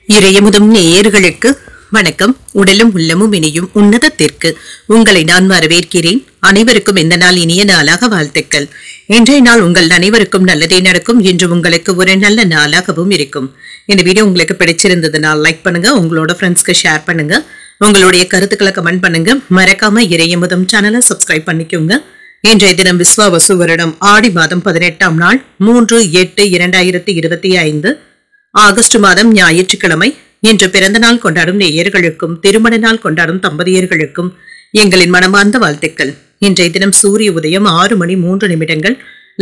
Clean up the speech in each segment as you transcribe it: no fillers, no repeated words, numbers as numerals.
இறையமுதும் நேயர்களுக்கு வணக்கம். உடலும் உள்ளமும் இனியும் உன்னதத்திற்கு உங்களை நான் வரவேற்கிறேன். அனைவருக்கும் இந்த நாள் இனிய நாளாக வாழ்த்துக்கள். இன்றைய நாள் உங்கள் அனைவருக்கும் நல்லதே நடக்கும். இன்று உங்களுக்கு ஒரு நல்ல நாளாகவும் இருக்கும். இந்த வீடியோ உங்களுக்கு பிடிச்சிருந்ததுனால் லைக் பண்ணுங்க, உங்களோட ஃப்ரெண்ட்ஸ்க்கு ஷேர் பண்ணுங்க, உங்களுடைய கருத்துக்களை கமெண்ட் பண்ணுங்க. மறக்காம இறையமுதும் சேனலை சப்ஸ்கிரைப் பண்ணிக்கோங்க. இன்றைய தினம் விஸ்வாவசு வருடம் ஆடி மாதம் 18ஆம் நாள் 3/8/2025 ஆகஸ்ட் மாதம் ஞாயிற்றுக்கிழமை. இன்று பிறந்த நாள் கொண்டாடும் நேயர்களுக்கும் திருமண நாள் கொண்டாடும் தம்பதியர்களுக்கும் எங்களின் மனமார்ந்த வாழ்த்துக்கள். இன்றைய தினம் சூரிய உதயம் 6:03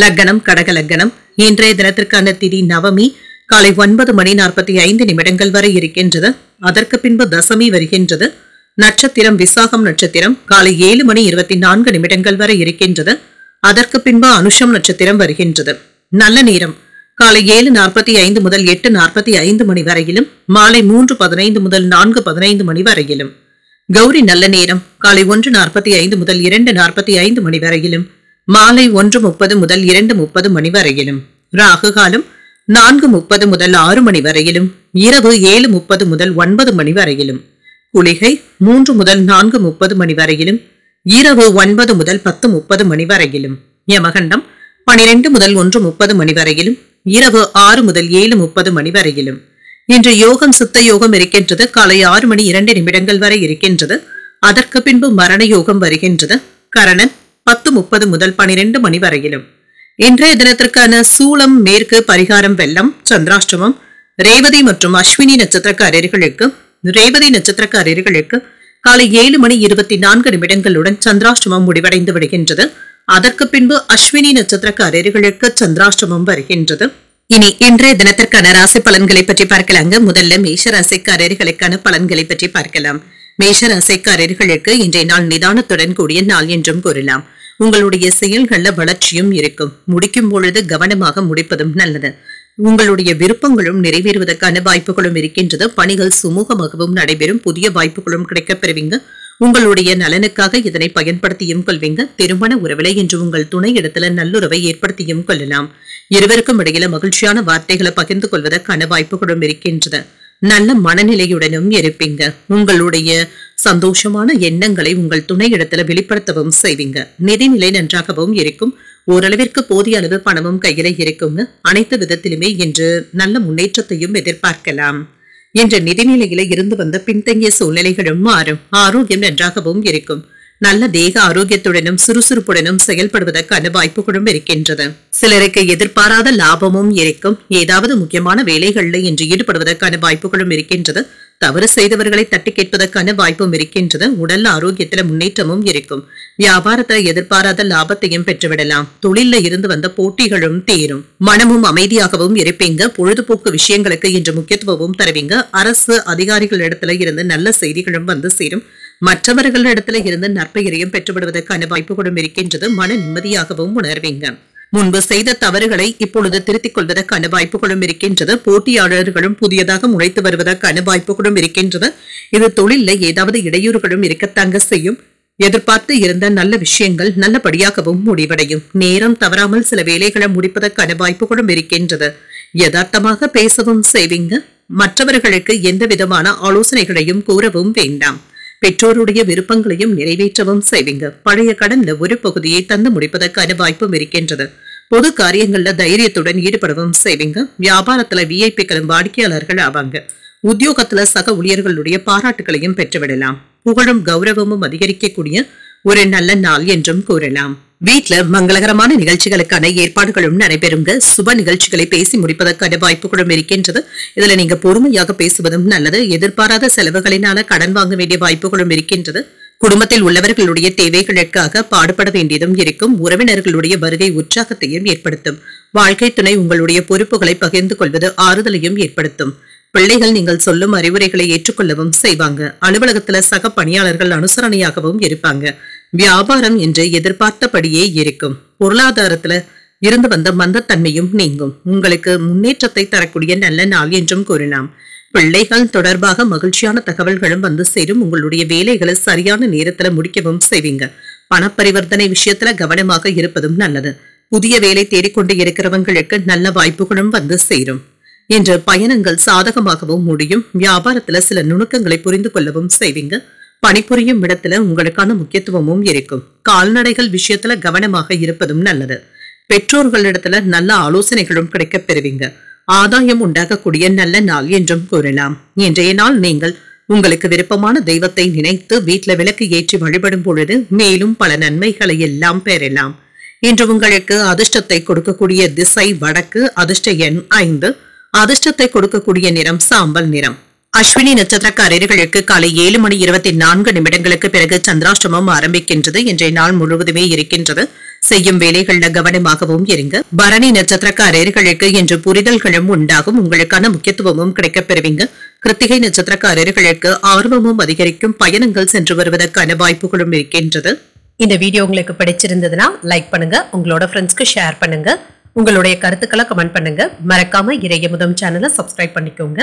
லக்னம் கடக லக்னம். இன்றைய தினத்திற்கான திதி நவமி காலை 9:45 வரை இருக்கின்றது. அதற்கு பின்பு தசமி வருகின்றது. நட்சத்திரம் விசாகம் நட்சத்திரம் காலை 7:24 வரை இருக்கின்றது. அதற்கு பின்பு அனுஷம் நட்சத்திரம் வருகின்றது. நல்ல நேரம் காலை 7:45 முதல் 8:45 வரையிலும், மாலை 3:15 முதல் 4:15 வரையிலும். கௌரி நல்ல நேரம் காலை 1:45 முதல் 2:45 வரையிலும், மாலை 1:30 முதல் 2:30 வரையிலும். ராகு காலம் 4:30 முதல் 6 வரையிலும், இரவு 7:30 முதல் 9 வரையிலும். குளிகை 3 முதல் 4:30 வரையிலும், இரவு 9 முதல் 10:30 வரையிலும். யமகண்டம் 12 முதல் 1:30 வரையிலும், இரவு 6 முதல் 7:30 வரையிலும். இன்று யோகம் சித்த யோகம் இருக்கின்றது. காலை 6:02 வரை இருக்கின்றது. அதற்கு பின்பு மரண யோகம் வருகின்றது. கரணன் 10:30 முதல் 12 வரையிலும். இன்றைய தினத்திற்கான சூலம் மேற்கு, பரிகாரம் வெள்ளம், சந்திராஷ்டமம். ரேவதி மற்றும் அஸ்வினி நட்சத்திரக்காரர்களுக்கு காலை 7:24 சந்திராஷ்டமம் முடிவடைந்து விடுகின்றது. அதற்கு பின்பு அஸ்வினி நட்சத்திரக்காரர்களுக்கு சந்திராஷ்டமம் வருகின்றது. இனி இன்றைய தினத்திற்கான ராசி பலன்களை பற்றி பார்க்கலாங்க. முதல்ல மேஷ ராசிக்காரர்களுக்கான பலன்களை பற்றி பார்க்கலாம். மேஷ ராசிக்காரர்களுக்கு இன்றைய நாள் நிதானத்துடன் கூடிய நாள் என்றும் கூறலாம். உங்களுடைய செயல்கள்ல வளர்ச்சியும் இருக்கும். முடிக்கும் பொழுது கவனமாக முடிப்பதும் நல்லது. உங்களுடைய விருப்பங்களும் நிறைவேறுவதற்கான வாய்ப்புகளும் இருக்கின்றது. பணிகள் சுமூகமாகவும் நடைபெறும். புதிய வாய்ப்புகளும் கிடைக்கப் பெறுவீங்க. உங்களுடைய நலனுக்காக இதனை பயன்படுத்தியும் கொள்வீங்க. திருமண உறவிலை என்று உங்கள் துணை இடத்துல நல்லுறவை ஏற்படுத்தியும் கொள்ளலாம். இருவருக்கும் இடையில மகிழ்ச்சியான வார்த்தைகளை பகிர்ந்து கொள்வதற்கான வாய்ப்புகளும் இருக்கின்றது. நல்ல மனநிலையுடனும் இருப்பீங்க. உங்களுடைய சந்தோஷமான எண்ணங்களை உங்கள் துணை இடத்துல வெளிப்படுத்தவும் செய்வீங்க. நிதிநிலை நன்றாகவும் இருக்கும். ஓரளவிற்கு போதிய அளவு பணமும் கையில இருக்குங்க. அனைத்து விதத்திலுமே இன்று நல்ல முன்னேற்றத்தையும் எதிர்பார்க்கலாம். என்ற நிதிநிலையில இருந்து வந்த பின்தங்கிய சூழ்நிலைகளும் மாறும். ஆரோக்கியம் நன்றாகவும் இருக்கும். நல்ல தேக ஆரோக்கியத்துடனும் சுறுசுறுப்புடனும் செயல்படுவதற்கான வாய்ப்புகளும் இருக்கின்றது. சிலருக்கு எதிர்பாராத லாபமும் இருக்கும். ஏதாவது முக்கியமான வேலைகள்ல இன்று ஈடுபடுவதற்கான வாய்ப்புகளும் இருக்கின்றது. தவறு செய்தவர்களை தட்டி கேட்பதற்கான வாய்ப்பும் இருக்கின்றது. உடல் ஆரோக்கியத்துல முன்னேற்றமும் இருக்கும். வியாபாரத்தை எதிர்பாராத லாபத்தையும் பெற்றுவிடலாம். தொழில இருந்து வந்த போட்டிகளும் தீரும். மனமும் அமைதியாகவும் இருப்பீங்க. பொழுதுபோக்கு விஷயங்களுக்கு இன்று முக்கியத்துவமும் தருவீங்க. அரசு அதிகாரிகளிடத்துல இருந்து நல்ல செய்திகளும் வந்து சேரும். மற்றவர்களிடத்துல இருந்து நற்பெயரையும் பெற்றுவிடுவதற்கான வாய்ப்புகளும் இருக்கின்றது. மன நிம்மதியாகவும் உணர்வீங்க. முன்பு செய்த தவறுகளை இப்பொழுது திருத்திக் கொள்வதற்கான வாய்ப்புகளும் இருக்கின்றது. போட்டியாளர்களும் புதியதாக முளைத்து வருவதற்கான வாய்ப்புகளும் இருக்கின்றது. இது தொழில ஏதாவது இடையூறுகளும் இருக்கத்தாங்க செய்யும். எதிர்பார்த்து இருந்த நல்ல விஷயங்கள் நல்லபடியாகவும் முடிவடையும். நேரம் தவறாமல் சில வேலைகளை முடிப்பதற்கான வாய்ப்புகளும் இருக்கின்றது. யதார்த்தமாக பேசவும் செய்வீங்க. மற்றவர்களுக்கு எந்த விதமான ஆலோசனைகளையும் கூறவும் வேண்டாம். பெற்றோருடைய விருப்பங்களையும் நிறைவேற்றவும் செய்வீங்க. பழைய கடன்ல ஒரு பகுதியை தந்து முடிப்பதற்கான வாய்ப்பும் இருக்கின்றது. பொது காரியங்கள்ல தைரியத்துடன் ஈடுபடவும் செய்வீங்க. வியாபாரத்துல விஐபிக்களும் வாடிக்கையாளர்கள் ஆவாங்க. உத்தியோகத்துல சக ஊழியர்களுடைய பாராட்டுகளையும் பெற்றுவிடலாம். புகழும் கௌரவமும் அதிகரிக்கக்கூடிய ஒரு நல்ல நாள் என்றும் கூறலாம். வீட்டுல மங்களகரமான நிகழ்ச்சிகளுக்கான ஏற்பாடுகளும் நடைபெறுங்க. சுப நிகழ்ச்சிகளை பேசி முடிப்பதற்கான வாய்ப்புகளும் இருக்கின்றது. இதுல நீங்க பொறுமையாக பேசுவதும் நல்லது. எதிர்பாராத செலவுகளினால கடன் வாங்க வேண்டிய வாய்ப்புகளும் இருக்கின்றது. குடும்பத்தில் உள்ளவர்களுடைய தேவைகளுக்காக பாடுபட வேண்டியதும் இருக்கும். உறவினர்களுடைய வருகை உற்சாகத்தையும் ஏற்படுத்தும். வாழ்க்கை துணை உங்களுடைய பொறுப்புகளை பகிர்ந்து கொள்வது ஆறுதலையும் ஏற்படுத்தும். பிள்ளைகள் நீங்கள் சொல்லும் அறிவுரைகளை ஏற்றுக்கொள்ளவும் செய்வாங்க. அலுவலகத்துல சக பணியாளர்கள் அனுசரணையாகவும் இருப்பாங்க. வியாபாரம் என்று எதிர்பார்த்தபடியே இருக்கும். பொருளாதாரத்துல இருந்து வந்த மந்தத்தன்மையும் நீங்கும். உங்களுக்கு முன்னேற்றத்தை தரக்கூடிய நல்ல நாள் என்றும் கூறலாம். பிள்ளைகள் தொடர்பாக மகிழ்ச்சியான தகவல்களும் வந்து சேரும். உங்களுடைய வேலைகளை சரியான நேரத்துல முடிக்கவும் செய்வீங்க. பணப்பரிவர்த்தனை விஷயத்துல கவனமாக இருப்பதும் நல்லது. புதிய வேலை தேடிக்கொண்டு இருக்கிறவங்களுக்கு நல்ல வாய்ப்புகளும் வந்து சேரும். இன்று பயணங்கள் சாதகமாகவும் முடியும். வியாபாரத்துல சில நுணுக்கங்களை புரிந்து கொள்ளவும் செய்வீங்க. பணிபுரியும் இடத்துல உங்களுக்கான முக்கியத்துவமும் இருக்கும். கால்நடைகள் விஷயத்துல கவனமாக இருப்பதும் நல்லது. பெற்றோர்களிடத்துல நல்ல ஆலோசனைகளும் கிடைக்கப் பெறுவீங்க. ஆதாயம் உண்டாகக்கூடிய நல்ல நாள் என்றும் கூறலாம். இன்றைய நாள் நீங்கள் உங்களுக்கு விருப்பமான தெய்வத்தை நினைத்து வீட்டுல விளக்கு ஏற்றி வழிபடும் பொழுது மேலும் பல நன்மைகளை எல்லாம் பெறலாம். இன்று உங்களுக்கு அதிர்ஷ்டத்தை கொடுக்கக்கூடிய திசை வடக்கு. அதிர்ஷ்ட எண் 5. அதிர்ஷ்டத்தை கொடுக்கக்கூடிய நிறம் சாம்பல் நிறம். அஸ்வினி நட்சத்திரக்காரர்களுக்கு காலை 7:24 பிறகு சந்திராஷ்டமம் ஆரம்பிக்கின்றது. இன்றைய நாள் முழுவதுமே இருக்கின்றது. செய்யும் வேலைகள்ல கவனமாகவும் இருங்க. பரணி நட்சத்திரக்காரர்களுக்கு இன்று புரிதல்களும் உண்டாகும். உங்களுக்கான முக்கியத்துவமும் கிடைக்கப் பெறுவீங்க. கிருத்திகை நட்சத்திரக்காரர்களுக்கு ஆர்வமும் அதிகரிக்கும். பயணங்கள் சென்று வருவதற்கான வாய்ப்புகளும் இருக்கின்றது. இந்த வீடியோ உங்களுக்கு பிடிச்சிருந்ததுன்னா லைக் பண்ணுங்க, உங்களோட ஃப்ரெண்ட்ஸ்க்கு ஷேர் பண்ணுங்க, உங்களுடைய கருத்துக்களை கமெண்ட் பண்ணுங்க. மறக்காம இறையமுதம் சேனலை சப்ஸ்கிரைப் பண்ணிக்கோங்க.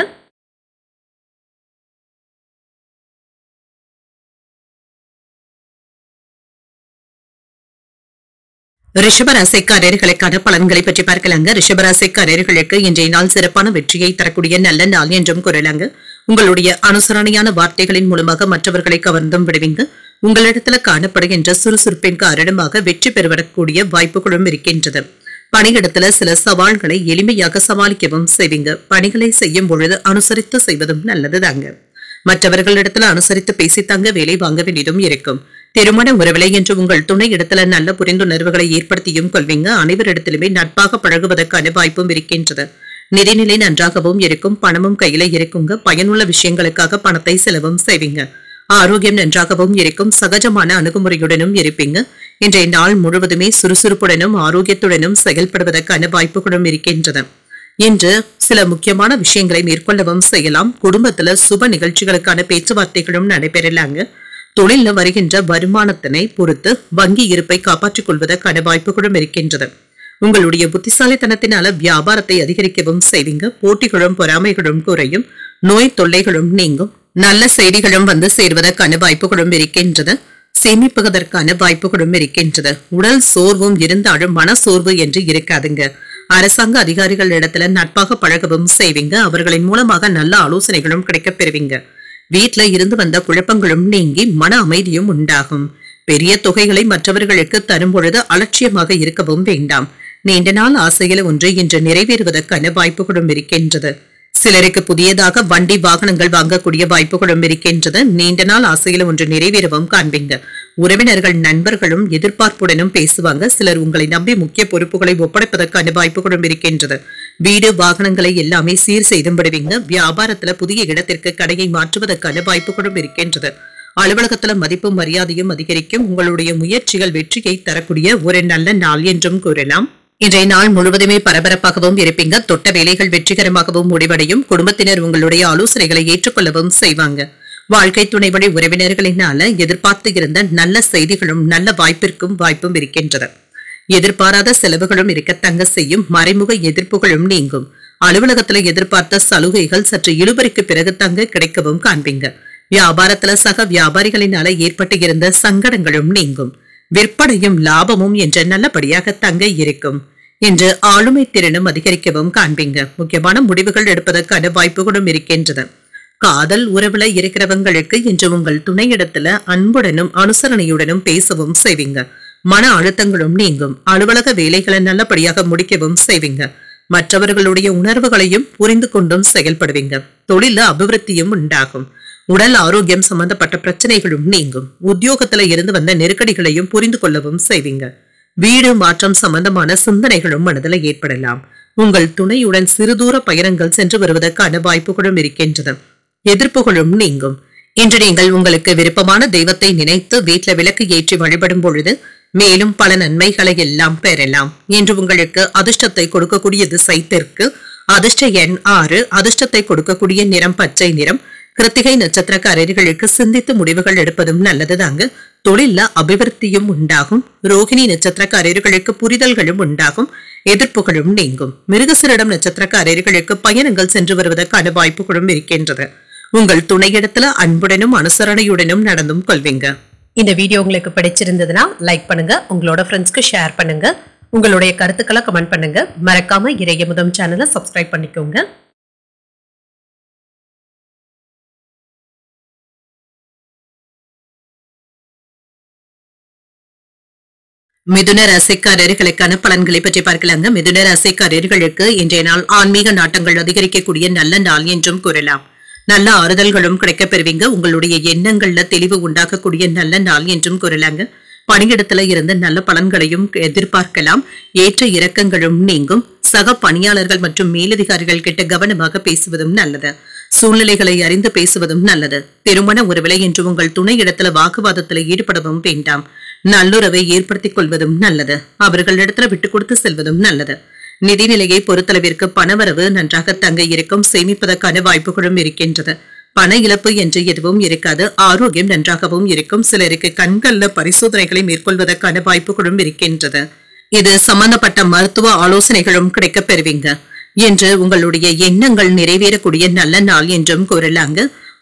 ரிஷபராசிக்காரர்களுக்கான பலன்களை பற்றி பார்க்கலாங்க. ரிஷபராசிக்காரர்களுக்கு இன்றைய நாள் சிறப்பான வெற்றியை தரக்கூடிய நல்ல நாள் என்றும் கூறலாங்க. உங்களுடைய அனுசரணையான வார்த்தைகளின் மூலமாக மற்றவர்களை கவர்ந்தும் விடுவீங்க. உங்களிடத்துல காணப்படுகின்ற சுறுசுறுப்பின் காரணமாக வெற்றி பெறுவதற்கூடிய வாய்ப்புகளும் இருக்கின்றது. பணியிடத்துல சில சவால்களை எளிமையாக சமாளிக்கவும் செய்வீங்க. பணிகளை செய்யும் பொழுது அனுசரித்து செய்வதும் நல்லதுதாங்க. மற்றவர்களிடத்துல அனுசரித்து பேசித்தாங்க வேலை வாங்க வேண்டியதும் இருக்கும். திருமண உறவிலை என்று உங்கள் துணை இடத்துல நல்ல புரிந்துணர்வுகளை ஏற்படுத்தியும் கொள்வீங்க. அனைவரிடத்திலுமே நட்பாக பழகுவதற்கான வாய்ப்பும் இருக்கின்றது. நிதிநிலை நன்றாகவும் இருக்கும். பணமும் கையில இருக்குங்க. பயனுள்ள விஷயங்களுக்காக பணத்தை செலவும் செய்வீங்க. ஆரோக்கியம் நன்றாகவும் இருக்கும். சகஜமான அணுகுமுறையுடனும் இருப்பீங்க. இன்றைய நாள் முழுவதுமே சுறுசுறுப்புடனும் ஆரோக்கியத்துடனும் செயல்படுவதற்கான வாய்ப்புகளும் இருக்கின்றது. இன்று சில முக்கியமான விஷயங்களை மேற்கொள்ளவும் செய்யலாம். குடும்பத்துல சுப நிகழ்ச்சிகளுக்கான பேச்சுவார்த்தைகளும் நடைபெறலாங்க. தொழில வருகின்ற வருமானத்தினை பொறுத்து வங்கி இருப்பை காப்பாற்றிக் கொள்வதற்கான வாய்ப்புகளும் இருக்கின்றது. உங்களுடைய புத்திசாலித்தனத்தினால வியாபாரத்தை அதிகரிக்கவும் செய்வீங்க. போட்டிகளும் பொறாமைகளும் குறையும். நோய் தொல்லைகளும் நீங்கும். நல்ல செய்திகளும் வந்து சேர்வதற்கான வாய்ப்புகளும் இருக்கின்றது. சேமிப்பதற்கான வாய்ப்புகளும் இருக்கின்றது. உடல் சோர்வும் இருந்தாலும் மன சோர்வு என்று இருக்காதுங்க. அரசாங்க அதிகாரிகள் இடத்துல நட்பாக பழகவும் செய்வீங்க. அவர்களின் மூலமாக நல்ல ஆலோசனைகளும் கிடைக்கப் பெறுவீங்க. வீட்டுல இருந்து வந்த குழப்பங்களும் நீங்கி மன அமைதியும் உண்டாகும். பெரிய தொகைகளை மற்றவர்களுக்கு தரும் பொழுது அலட்சியமாக இருக்கவும் வேண்டாம். நீண்ட நாள் ஆசையில ஒன்று இன்று நிறைவேறுவதற்கான வாய்ப்புகளும் இருக்கின்றது. சிலருக்கு புதியதாக வண்டி வாகனங்கள் வாங்கக்கூடிய வாய்ப்புகளும் இருக்கின்றது. நீண்ட நாள் ஆசையில ஒன்று நிறைவேறவும் காண்பீங்க. உறவினர்கள் நண்பர்களும் எதிர்பார்ப்புடனும் பேசுவாங்க. சிலர் உங்களை நம்பி முக்கிய பொறுப்புகளை ஒப்படைப்பதற்கான வாய்ப்புகளும் இருக்கின்றது. வீடு வாகனங்களை எல்லாமே சீர் செய்தும் விடுவீங்க. வியாபாரத்துல புதிய இடத்திற்கு கடையை மாற்றுவதற்கான வாய்ப்புகளும் இருக்கின்றது. அலுவலகத்துல மதிப்பும் மரியாதையும் அதிகரிக்கும். உங்களுடைய முயற்சிகள் வெற்றியை தரக்கூடிய ஒரு நல்ல நாள் என்றும் கூறலாம். இன்றைய நாள் முழுவதுமே பரபரப்பாகவும் இருப்பீங்க. தொட்ட வேலைகள் வெற்றிகரமாகவும் முடிவடையும். குடும்பத்தினர் உங்களுடைய ஆலோசனைகளை ஏற்றுக்கொள்ளவும் செய்வாங்க. வாழ்க்கை துணை வழி உறவினர்களினால எதிர்பார்த்து இருந்த நல்ல செய்திகளும் நல்ல வாய்ப்பும் இருக்கின்றது. எதிர்பாராத செலவுகளும் இருக்கத்தங்க செய்யும். மறைமுக எதிர்ப்புகளும் நீங்கும். அலுவலகத்துல எதிர்பார்த்த சலுகைகள் சற்று இழுபறிக்கு பிறகு தங்க கிடைக்கவும் காண்பீங்க. வியாபாரத்துல சக வியாபாரிகளினால ஏற்பட்டு இருந்த சங்கடங்களும் நீங்கும். விற்பனையும் லாபமும் என்ற நல்லபடியாக தங்க இருக்கும். இன்று ஆளுமை திறனும் அதிகரிக்கவும் காண்பீங்க. முக்கியமான முடிவுகள் எடுப்பதற்கான வாய்ப்புகளும் இருக்கின்றது. காதல் உறவுல இருக்கிறவங்களுக்கு இன்று உங்கள் துணையிடத்துல அன்புடனும் அனுசரணையுடனும் பேசவும் செய்வீங்க. மன அழுத்தங்களும் நீங்கும். அலுவலக வேலைகளை நல்லபடியாக முடிக்கவும் செய்வீங்க. மற்றவர்களுடைய உணர்வுகளையும் புரிந்து கொண்டும் செயல்படுவீங்க. தொழில அபிவிருத்தியும் உண்டாகும். உடல் ஆரோக்கியம் சம்பந்தப்பட்ட பிரச்சனைகளும் நீங்கும். உத்தியோகத்துல இருந்து வந்த நெருக்கடிகளையும் புரிந்து கொள்ளவும் செய்வீங்க. வீடு மாற்றம் சம்பந்தமான சிந்தனைகளும் மனதில் ஏற்படலாம். உங்கள் துணையுடன் சிறுதூர பயணங்கள் சென்று வருவதற்கான வாய்ப்புகளும் இருக்கின்றது. எதிர்ப்புகளும் நீங்கும். இன்று நீங்கள் உங்களுக்கு விருப்பமான தெய்வத்தை நினைத்து வீட்டுல விளக்கு ஏற்றி வழிபடும் பொழுது மேலும் பல நன்மைகளை எல்லாம் பெறலாம். இன்று உங்களுக்கு அதிர்ஷ்டத்தை கொடுக்கக்கூடிய திசை தெற்கு. அதிர்ஷ்ட எண் 6. அதிர்ஷ்டத்தை கொடுக்கக்கூடிய நிறம் பச்சை நிறம். கிருத்திகை நட்சத்திரக்காரர்களுக்கு சிந்தித்து முடிவுகள் எடுப்பதும் நல்லதுதாங்க. தொழில அபிவிருத்தியும் உண்டாகும். ரோகிணி நட்சத்திரக்காரர்களுக்கு புரிதல்களும் உண்டாகும். எதிர்ப்புகளும் நீங்கும். மிருகசீரிடம் நட்சத்திரக்காரர்களுக்கு பயணங்கள் சென்று வருவதற்கான வாய்ப்புகளும் இருக்கின்றது. உங்கள் துணையிடத்துல அன்புடனும் அனுசரணையுடனும் நடந்தும் கொள்வீங்க. இந்த வீடியோ உங்களுக்கு பிடிச்சிருந்ததுன்னா லைக் பண்ணுங்க, உங்களோட ஃப்ரெண்ட்ஸ்க்கு ஷேர் பண்ணுங்க, உங்களுடைய கருத்துக்களை கமெண்ட் பண்ணுங்க. மறக்காம இறையமுதம் சேனலை சப்ஸ்கிரைப் பண்ணிக்கோங்க. மிதுன ராசிக்காரர்களுக்கான பலன்களை பற்றி பார்க்கலாங்க. மிதுன ராசிக்காரர்களுக்கு இன்றைய நாள் ஆன்மீக நாட்டங்கள் அதிகரிக்கக்கூடிய நல்ல நாள் என்றும் கூறலாம். நல்ல ஆறுதல்களும் கிடைக்கப் பெறுவீங்க. உங்களுடைய எண்ணங்கள்ல தெளிவு உண்டாக்கக்கூடிய நல்ல நாள் என்றும் கூறலாங்க. பணியிடத்துல இருந்து நல்ல பலன்களையும் எதிர்பார்க்கலாம். ஏற்ற இறக்கங்களும் நீங்கும். சக பணியாளர்கள் மற்றும் மேலதிகாரிகள் கிட்ட கவனமாக பேசுவதும் நல்லது. சூழ்நிலைகளை அறிந்து பேசுவதும் நல்லது. திருமண உறவிலை என்று உங்கள் துணை இடத்துல வாக்குவாதத்துல ஈடுபடவும் வேண்டாம். நல்லுறவை ஏற்படுத்திக் கொள்வதும் நல்லது. அவர்களிடத்துல விட்டு கொடுத்து செல்வதும் நல்லது. நிதிநிலையை பொறுத்தளவிற்கு பணவரவு நன்றாக தங்க இருக்கும். சேமிப்பதற்கான வாய்ப்புகளும் இருக்கின்றது. பண இழப்பு என்று எதுவும் இருக்காது. ஆரோக்கியம் நன்றாகவும் இருக்கும். சிலருக்கு கண்கள்ல பரிசோதனைகளை மேற்கொள்வதற்கான வாய்ப்புகளும் இருக்கின்றது. இது சம்பந்தப்பட்ட மருத்துவ ஆலோசனைகளும் கிடைக்கப் பெறுவீங்க. என்று உங்களுடைய எண்ணங்கள் நிறைவேறக்கூடிய நல்ல நாள் என்றும் கூறலாங்க.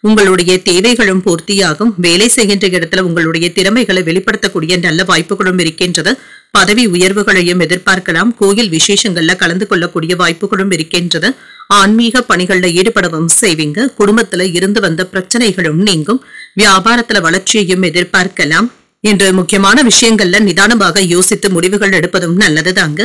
உங்களுடைய தேவைகளும் பூர்த்தியாகும். வேலை செய்கின்ற இடத்துல உங்களுடைய திறமைகளை வெளிப்படுத்தக்கூடிய நல்ல வாய்ப்புகளும் இருக்கின்றது. பதவி உயர்வுகளையும் எதிர்பார்க்கலாம். கோயில் விசேஷங்கள்ல கலந்து கொள்ளக்கூடிய வாய்ப்புகளும் இருக்கின்றது. ஆன்மீக பணிகள்ல ஈடுபடவும் செய்வீங்க. குடும்பத்துல இருந்து வந்த பிரச்சனைகளும் நீங்கும். வியாபாரத்துல வளர்ச்சியையும் எதிர்பார்க்கலாம். என்று முக்கியமான விஷயங்கள்ல நிதானமாக யோசித்து முடிவுகள் எடுப்பதும் நல்லதுதாங்க.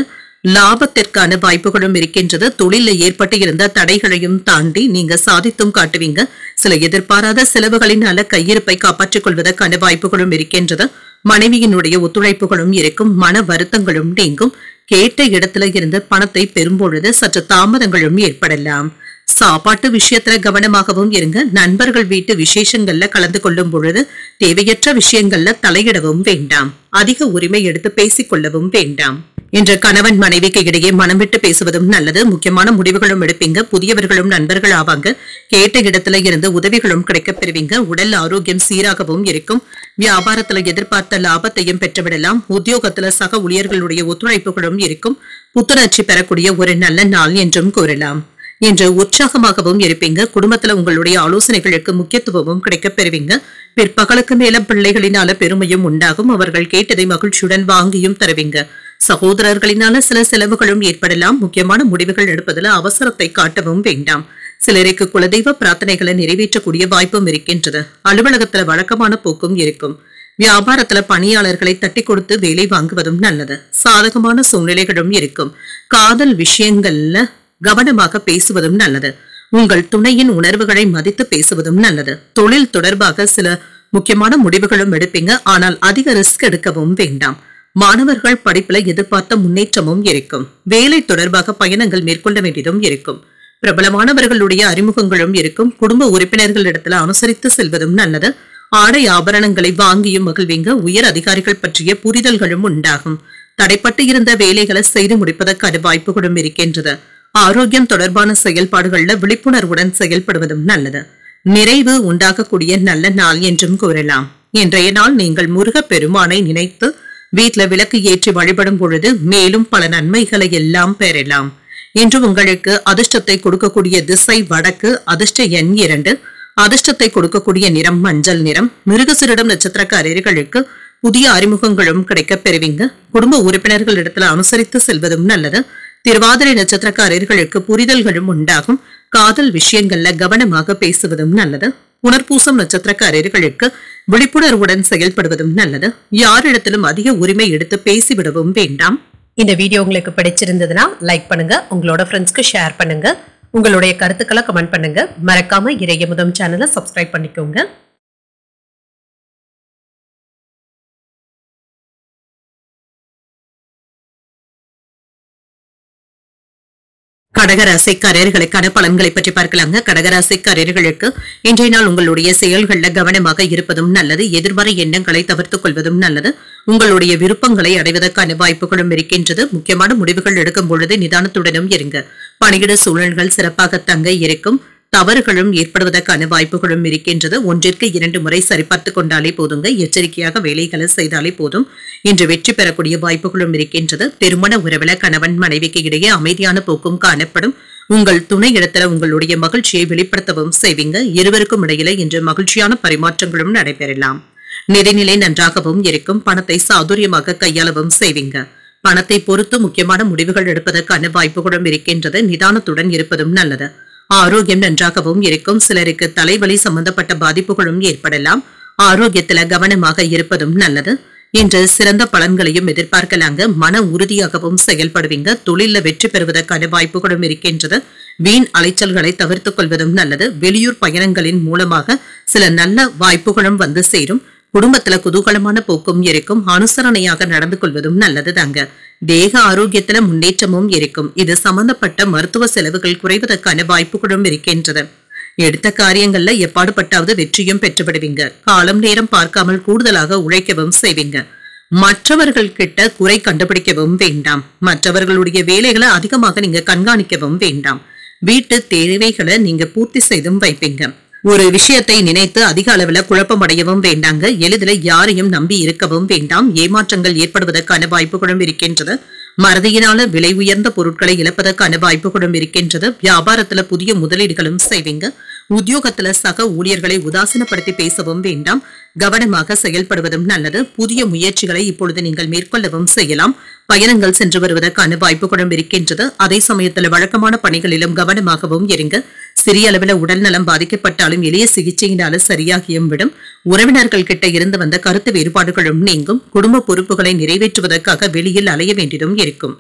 லாபத்திற்கான வாய்ப்புகளும் இருக்கின்றது. தொழில ஏற்பட்டு இருந்த தடைகளையும் தாண்டி நீங்க சாதித்தும் காட்டுவீங்க. சில எதிர்பாராத செலவுகளினால கையிருப்பை காப்பாற்றிக் கொள்வதற்கான வாய்ப்புகளும் இருக்கின்றது. மனைவியினுடைய ஒத்துழைப்புகளும் இருக்கும். மன வருத்தங்களும் நீங்கும். கேட்ட இடத்துல இருந்து பணத்தை பெறும்பொழுது சற்று தாமதங்களும் ஏற்படலாம். சாப்பாட்டு விஷயத்துல கவனமாகவும் இருங்க. நண்பர்கள் வீட்டு விசேஷங்கள்ல கலந்து கொள்ளும் பொழுது தேவையற்ற விஷயங்கள்ல தலையிடவும் வேண்டாம். அதிக உரிமை எடுத்து பேசிக் கொள்ளவும் வேண்டாம். இன்று கணவன் மனைவிக்கு இடையே மனம் விட்டு பேசுவதும் நல்லது. முக்கியமான முடிவுகளும் எடுப்பீங்க. புதியவர்களும் நண்பர்கள் ஆவாங்க. கேட்ட இடத்துல இருந்து உதவிகளும் கிடைக்கப் பெறுவீங்க. உடல் ஆரோக்கியம் சீராகவும் இருக்கும். வியாபாரத்துல எதிர்பார்த்த லாபத்தையும் பெற்றுவிடலாம். உத்தியோகத்துல சக ஊழியர்களுடைய ஒத்துழைப்புகளும் இருக்கும். புத்துணர்ச்சி பெறக்கூடிய ஒரு நல்ல நாள் என்றும் கூறலாம். என்று உற்சாகமாகவும் இருப்பீங்க. குடும்பத்துல உங்களுடைய ஆலோசனைகளுக்கு முக்கியத்துவமும் கிடைக்கப் பெறுவீங்க. பிற்பகலுக்கு மேல பிள்ளைகளினால பெருமையும் உண்டாகும். அவர்கள் கேட்டதை மகிழ்ச்சியுடன் வாங்கியும் தருவீங்க. சகோதரர்களினால சில செலவுகளும் ஏற்படலாம். முக்கியமான முடிவுகள் எடுப்பதில் அவசரத்தை காட்டவும் வேண்டாம். சிலருக்கு குலதெய்வ பிரார்த்தனைகளை நிறைவேற்றக்கூடிய வாய்ப்பும் இருக்கின்றது. அலுவலகத்துல வழக்கமான போக்கும் இருக்கும். வியாபாரத்துல பணியாளர்களை தட்டி கொடுத்து வேலை வாங்குவதும் நல்லது. சாதகமான சூழ்நிலைகளும் இருக்கும். காதல் விஷயங்கள்ல கவனமாக பேசுவதும் நல்லது. உங்கள் துணையின் உணர்வுகளை மதித்து பேசுவதும் நல்லது. தொழில் தொடர்பாக சில முக்கியமான முடிவுகளும் எடுப்பீங்க. ஆனால் அதிக ரிஸ்க் எடுக்கவும் வேண்டாம். மாணவர்கள் படிப்புல எதிர்பார்த்த முன்னேற்றமும் இருக்கும். வேலை தொடர்பாக பயணங்கள் மேற்கொள்ள வேண்டியதும் இருக்கும். பிரபலமானவர்களுடைய அறிமுகங்களும் இருக்கும். குடும்ப உறுப்பினர்களிடத்துல அனுசரித்து செல்வதும் நல்லது. ஆடை ஆபரணங்களை வாங்கியும் மகிழ்வீங்க. உயர் அதிகாரிகள் பற்றிய புரிதல்களும் உண்டாகும். தடைப்பட்டு இருந்த வேலைகளை செய்து முடிப்பதற்கான வாய்ப்புகளும் இருக்கின்றது. ஆரோக்கியம் தொடர்பான செயல்பாடுகள்ல விழிப்புணர்வுடன் செயல்படுவதும் நல்லது. நிறைவு உண்டாகக்கூடிய நல்ல நாள் என்றும் கூறலாம். இன்றைய நாள் நீங்கள் முருக பெருமானை நினைத்து வீட்டுல விளக்கு ஏற்றி வழிபடும் பொழுது மேலும் பல நன்மைகளை எல்லாம் பெறலாம். இன்று உங்களுக்கு அதிர்ஷ்டத்தை கொடுக்கக்கூடிய திசை வடக்கு. அதிர்ஷ்ட எண் 2. அதிர்ஷ்டத்தை கொடுக்கக்கூடிய நிறம் மஞ்சள் நிறம். மிருகசீரிடம் நட்சத்திரக்காரர்களுக்கு புதிய அறிமுகங்களும் கிடைக்கப் பெறுவீங்க. குடும்ப உறுப்பினர்களிடத்துல அனுசரித்து செல்வதும் நல்லது. திருவாதிரை நட்சத்திரக்காரர்களுக்கு புரிதல்களும் உண்டாகும். காதல் விஷயங்கள்ல கவனமாக பேசுவதும் நல்லது. புனர்பூசம் நட்சத்திரக்காரர்களுக்கு விழிப்புணர்வுடன் செயல்படுவதும் நல்லது. யாரிடத்திலும் அதிக உரிமை எடுத்து பேசிவிடவும் வேண்டாம். இந்த வீடியோ உங்களுக்கு பிடிச்சிருந்ததுன்னா லைக் பண்ணுங்க. உங்களோட ஃப்ரெண்ட்ஸ்க்கு ஷேர் பண்ணுங்க. உங்களுடைய கருத்துக்களை கமெண்ட் பண்ணுங்க. மறக்காம இறையமுதம் சேனலை சப்ஸ்கிரைப் பண்ணிக்கோங்க. கடகராசிக்காரர்களுக்கான பலன்களை பற்றி பார்க்கலாங்க. கடகராசிக்காரர்களுக்கு இன்றைய நாள் உங்களுடைய செயல்கள்ல கவனமாக இருப்பதும் நல்லது. எதிர்மறை எண்ணங்களை தவிர்த்துக் கொள்வதும் நல்லது. உங்களுடைய விருப்பங்களை அடைவதற்கான வாய்ப்புகளும் இருக்கின்றது. முக்கியமான முடிவுகள் எடுக்கும் பொழுது நிதானத்துடனும் இருங்க. பணியிட சூழல்கள் சிறப்பாக தங்க இருக்கும். தவறுகளும் ஏற்படுவதற்கான வாய்ப்புகளும் இருக்கின்றது. 1ற்கு 2 முறை சரிபார்த்துக் கொண்டாலே போதுங்க. எச்சரிக்கையாக வேலைகளை செய்தாலே போதும். இன்று வெற்றி பெறக்கூடிய வாய்ப்புகளும் இருக்கின்றது. திருமண உறவுல கணவன் மனைவிக்கு இடையே அமைதியான போக்கும் காணப்படும். உங்கள் துணை இடத்துல உங்களுடைய மகிழ்ச்சியை வெளிப்படுத்தவும் செய்வீங்க. இருவருக்கும் இடையில இன்று மகிழ்ச்சியான பரிமாற்றங்களும் நடைபெறலாம். நிதிநிலை நன்றாகவும் இருக்கும். பணத்தை சாதுரியமாக கையாளவும் செய்வீங்க. பணத்தை பொறுத்து முக்கியமான முடிவுகள் எடுப்பதற்கான வாய்ப்புகளும் இருக்கின்றது. நிதானத்துடன் இருப்பதும் நல்லது. ஆரோக்கியம் நன்றாகவும் இருக்கும். சிலருக்கு தலைவலி சம்பந்தப்பட்ட பாதிப்புகளும் ஏற்படலாம். ஆரோக்கியத்துல கவனமாக இருப்பதும் நல்லது. என்ற சிறந்த பலன்களையும் எதிர்பார்க்கலாங்க. மன உறுதியாகவும் செயல்படுவீங்க. தொழில வெற்றி பெறுவதற்கான வாய்ப்புகளும் இருக்கின்றது. வீண் அலைச்சல்களை தவிர்த்துக் கொள்வதும் நல்லது. வெளியூர் பயணங்களின் மூலமாக சில நல்ல வாய்ப்புகளும் வந்து சேரும். குடும்பத்துல குதூகலமான போக்கும் இருக்கும். அனுசரணையாக நடந்து கொள்வதும் நல்லது தாங்க. தேக ஆரோக்கியத்துல முன்னேற்றமும் இருக்கும். இது சம்பந்தப்பட்ட மருத்துவ செலவுகள் குறைவதற்கான வாய்ப்புகளும் இருக்கின்றது. எடுத்த காரியங்கள்ல எப்பாடுபட்டாவது வெற்றியும் பெற்றுவிடுவீங்க. காலம் நேரம் பார்க்காமல் கூடுதலாக உழைக்கவும் செய்வீங்க. மற்றவர்கள் கிட்ட குறை கண்டுபிடிக்கவும் வேண்டாம். மற்றவர்களுடைய வேலைகளை அதிகமாக நீங்க கண்காணிக்கவும் வேண்டாம். வீட்டு தேவைகளை நீங்க பூர்த்தி செய்தும் வைப்பீங்க. ஒரு விஷயத்தை நினைத்து அதிக அளவுல குழப்பம் அடையவும் வேண்டாங்க. எளிதில் யாரையும் நம்பி இருக்கவும் வேண்டாம். ஏமாற்றங்கள் ஏற்படுவதற்கான வாய்ப்புகளும் இருக்கின்றது. மறதியினால விலை உயர்ந்த பொருட்களை இழப்பதற்கான வாய்ப்புகளும் இருக்கின்றது. வியாபாரத்துல புதிய முதலீடுகளும் செய்வீங்க. உத்தியோகத்துல சக ஊழியர்களை உதாசீனப்படுத்தி பேசவும் வேண்டாம். கவனமாக செயல்படுவதும் நல்லது. புதிய முயற்சிகளை இப்பொழுது நீங்கள் மேற்கொள்ளவும் செய்யலாம். பயணங்கள் சென்று வருவதற்கான வாய்ப்புகளும் இருக்கின்றது. அதே சமயத்தில் வழக்கமான பணிகளிலும் கவனமாகவும் இருங்க. சிறிய அளவில் உடல் நலம் பாதிக்கப்பட்டாலும் எளிய சிகிச்சையினால சரியாகியும் விடும். உறவினர்கள் கிட்ட இருந்து வந்த கருத்து வேறுபாடுகளும் நீங்கும். குடும்ப பொறுப்புகளை நிறைவேற்றுவதற்காக வெளியில் அலைய வேண்டியதும் இருக்கும்.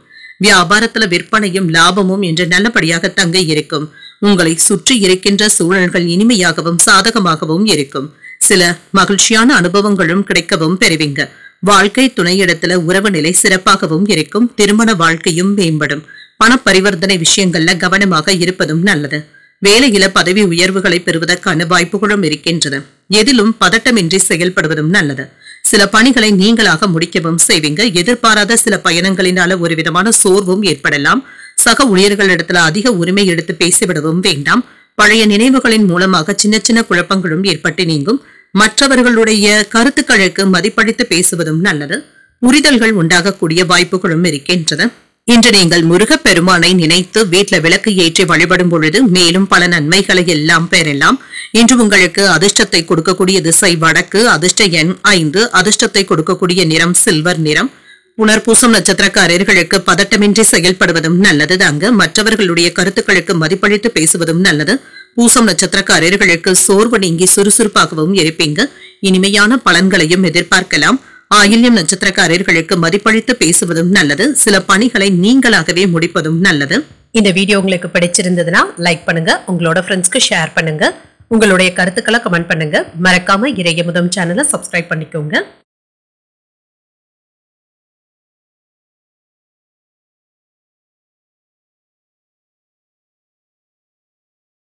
வியாபாரத்துல விற்பனையும் லாபமும் என்று நல்லபடியாக தங்க இருக்கும். உங்களை சுற்றி இருக்கின்ற சூழல்கள் இனிமையாகவும் சாதகமாகவும் இருக்கும். சில மகிழ்ச்சியான அனுபவங்களும் கிடைக்கவும் பெறுவீங்க. வாழ்க்கை துணையிடத்துல உறவு நிலை சிறப்பாகவும் இருக்கும். திருமண வாழ்க்கையும் மேம்படும். பண பரிவர்த்தனை விஷயங்கள்ல கவனமாக இருப்பதும் நல்லது. வேலையில பதவி உயர்வுகளை பெறுவதற்கான வாய்ப்புகளும் இருக்கின்றது. எதிலும் பதட்டமின்றி செயல்படுவதும் நல்லது. சில பணிகளை நீங்களாக முடிக்கவும் செய்வீங்க. எதிர்பாராத சில பயணங்களினால ஒரு விதமான சோர்வும் ஏற்படலாம். சக ஊழியர்களிடத்துல அதிக உரிமை எடுத்து பேசிவிடவும் வேண்டாம். பழைய நினைவுகளின் மூலமாக சின்ன சின்ன குழப்பங்களும் ஏற்பட்டு நீங்கும். மற்றவர்களுடைய கருத்துக்களுக்கு மதிப்பளித்து பேசுவதும் நல்லது. புரிதல்கள் உண்டாகக்கூடிய வாய்ப்புகளும் இருக்கின்றது. இன்று நீங்கள் முருகப்பெருமானை நினைத்து வீட்டுல விளக்கு ஏற்றி வழிபடும் பொழுது மேலும் பல நன்மைகளை எல்லாம் பெறலாம். இன்று உங்களுக்கு அதிர்ஷ்டத்தை கொடுக்கக்கூடிய திசை வடக்கு. அதிர்ஷ்ட எண் 5. அதிர்ஷ்டத்தை கொடுக்கக்கூடிய நிறம் சில்வர் நிறம். புனர்பூசம் நட்சத்திரக்காரர்களுக்கு பதட்டமின்றி செயல்படுவதும் நல்லது தாங்க. மற்றவர்களுடைய கருத்துக்களுக்கு மதிப்பளித்து பேசுவதும் நல்லது. பூசம் நட்சத்திரக்காரர்களுக்கு சோர்வு நீங்கி சுறுசுறுப்பாகவும் இருப்பீங்க. இனிமையான பலன்களையும் எதிர்பார்க்கலாம். ஆயில்யம் நட்சத்திரக்காரர்களுக்கு மதிப்பளித்து பேசுவதும் நல்லது. சில பணிகளை நீங்களாகவே முடிப்பதும் நல்லது. இந்த வீடியோ உங்களுக்கு பிடிச்சிருந்ததுன்னா லைக் பண்ணுங்க. உங்களோட ஃப்ரெண்ட்ஸ்க்கு ஷேர் பண்ணுங்க. உங்களுடைய கருத்துக்களை கமெண்ட் பண்ணுங்க. மறக்காம இறையமுதம் சேனலை சப்ஸ்கிரைப் பண்ணிக்கோங்க.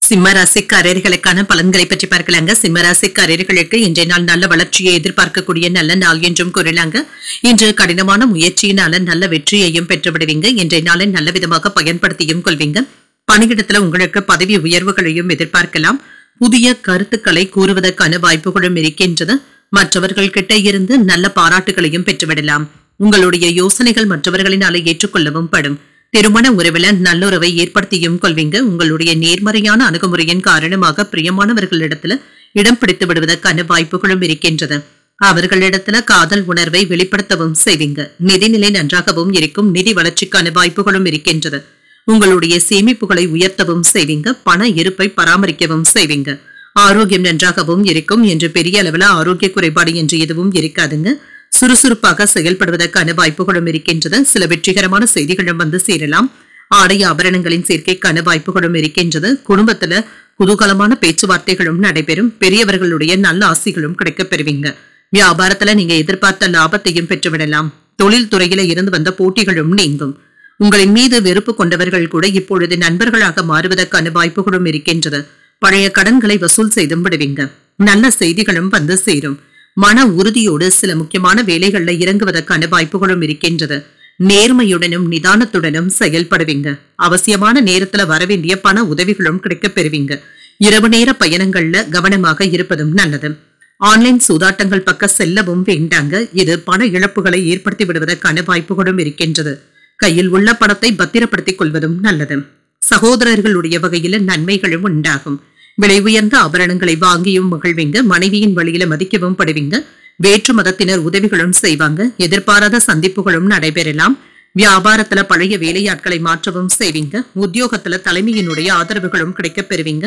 சிம்மராசிக்காரர்களுக்கான பலன்களை பற்றி பார்க்கலாங்க. சிம்மராசிக்காரர்களுக்கு இன்றைய நாள் நல்ல வளர்ச்சியை எதிர்பார்க்கக்கூடிய நல்ல நாள் என்றும் கூறலாங்க. இன்று கடினமான முயற்சியினால நல்ல வெற்றியையும் பெற்றுவிடுவீங்க. இன்றைய நாளை நல்ல விதமாக பயன்படுத்தியும் கொள்வீங்க. பணியிடத்துல உங்களுக்கு பதவி உயர்வுகளையும் எதிர்பார்க்கலாம். புதிய கருத்துக்களை கூறுவதற்கான வாய்ப்புகளும் இருக்கின்றது. மற்றவர்கள் கிட்ட இருந்து நல்ல பாராட்டுகளையும் பெற்றுவிடலாம். உங்களுடைய யோசனைகள் மற்றவர்களினால ஏற்றுக்கொள்ளவும் படும். திருமண உறவுல நல்லுறவை ஏற்படுத்தியும் கொள்வீங்க. உங்களுடைய நேர்மறையான அணுகுமுறையின் காரணமாக பிரியமானவர்களிடத்துல இடம் பிடித்து விடுவதற்கான வாய்ப்புகளும் இருக்கின்றது. அவர்களிடத்துல காதல் உணர்வை வெளிப்படுத்தவும் செய்வீங்க. நிதிநிலை நன்றாகவும் இருக்கும். நிதி வளர்ச்சிக்கான வாய்ப்புகளும் இருக்கின்றது. உங்களுடைய சேமிப்புகளை உயர்த்தவும் செய்வீங்க. பண இருப்பை பராமரிக்கவும் செய்வீங்க. ஆரோக்கியம் நன்றாகவும் இருக்கும். என்று பெரிய அளவுல ஆரோக்கிய குறைபாடு என்று எதுவும் இருக்காதுங்க. சுறுசுறுப்பாக செயல்படுவதற்கான வாய்ப்புகளும் இருக்கின்றது. சில வெற்றிகரமான செய்திகளும் வந்து சேரலாம். ஆடை ஆபரணங்களின் சேர்க்கைக்கான வாய்ப்புகளும் இருக்கின்றது. குடும்பத்துல குதூகலமான பேச்சுவார்த்தைகளும் நடைபெறும். பெரியவர்களுடைய நல்ல ஆசிகளும் கிடைக்கப் பெறுவீங்க. வியாபாரத்துல நீங்க எதிர்பார்த்த லாபத்தையும் பெற்றுவிடலாம். தொழில் துறையில இருந்து வந்த போட்டிகளும் நீங்கும். உங்களின் மீது வெறுப்பு கொண்டவர்கள் கூட இப்பொழுது நண்பர்களாக மாறுவதற்கான வாய்ப்புகளும் இருக்கின்றது. பழைய கடன்களை வசூல் செய்தும் விடுவீங்க. நல்ல செய்திகளும் வந்து சேரும். மன உறுதியோடு சில முக்கியமான வேலைகள்ல இறங்குவதற்கான வாய்ப்புகளும் இருக்கின்றது. நேர்மையுடனும் நிதானத்துடனும் செயல்படுவீங்க. அவசியமான நேரத்துல வரவேண்டிய பண உதவிகளும் கிடைக்கப் பெறுவீங்க. இரவு நேர பயணங்கள்ல கவனமாக இருப்பதும் நல்லது. ஆன்லைன் சூதாட்டங்கள் பக்க செல்லவும் வேண்டாங்க. இது பண இழப்புகளை ஏற்படுத்தி விடுவதற்கான வாய்ப்புகளும் இருக்கின்றது. கையில் உள்ள பணத்தை பத்திரப்படுத்திக் கொள்வதும் நல்லது. சகோதரர்களுடைய வகையில நன்மைகளும் உண்டாகும். விலை உயர்ந்த ஆபரணங்களை வாங்கியும் மகிழ்வீங்க. மனைவியின் வழியில மதிக்கவும் படுவீங்க. வேற்று மதத்தினர் உதவிகளும் செய்வாங்க. எதிர்பாராத சந்திப்புகளும் நடைபெறலாம். வியாபாரத்துல பழைய வேலையாட்களை மாற்றவும் செய்வீங்க. உத்தியோகத்துல தலைமையினுடைய ஆதரவுகளும் கிடைக்கப் பெறுவீங்க.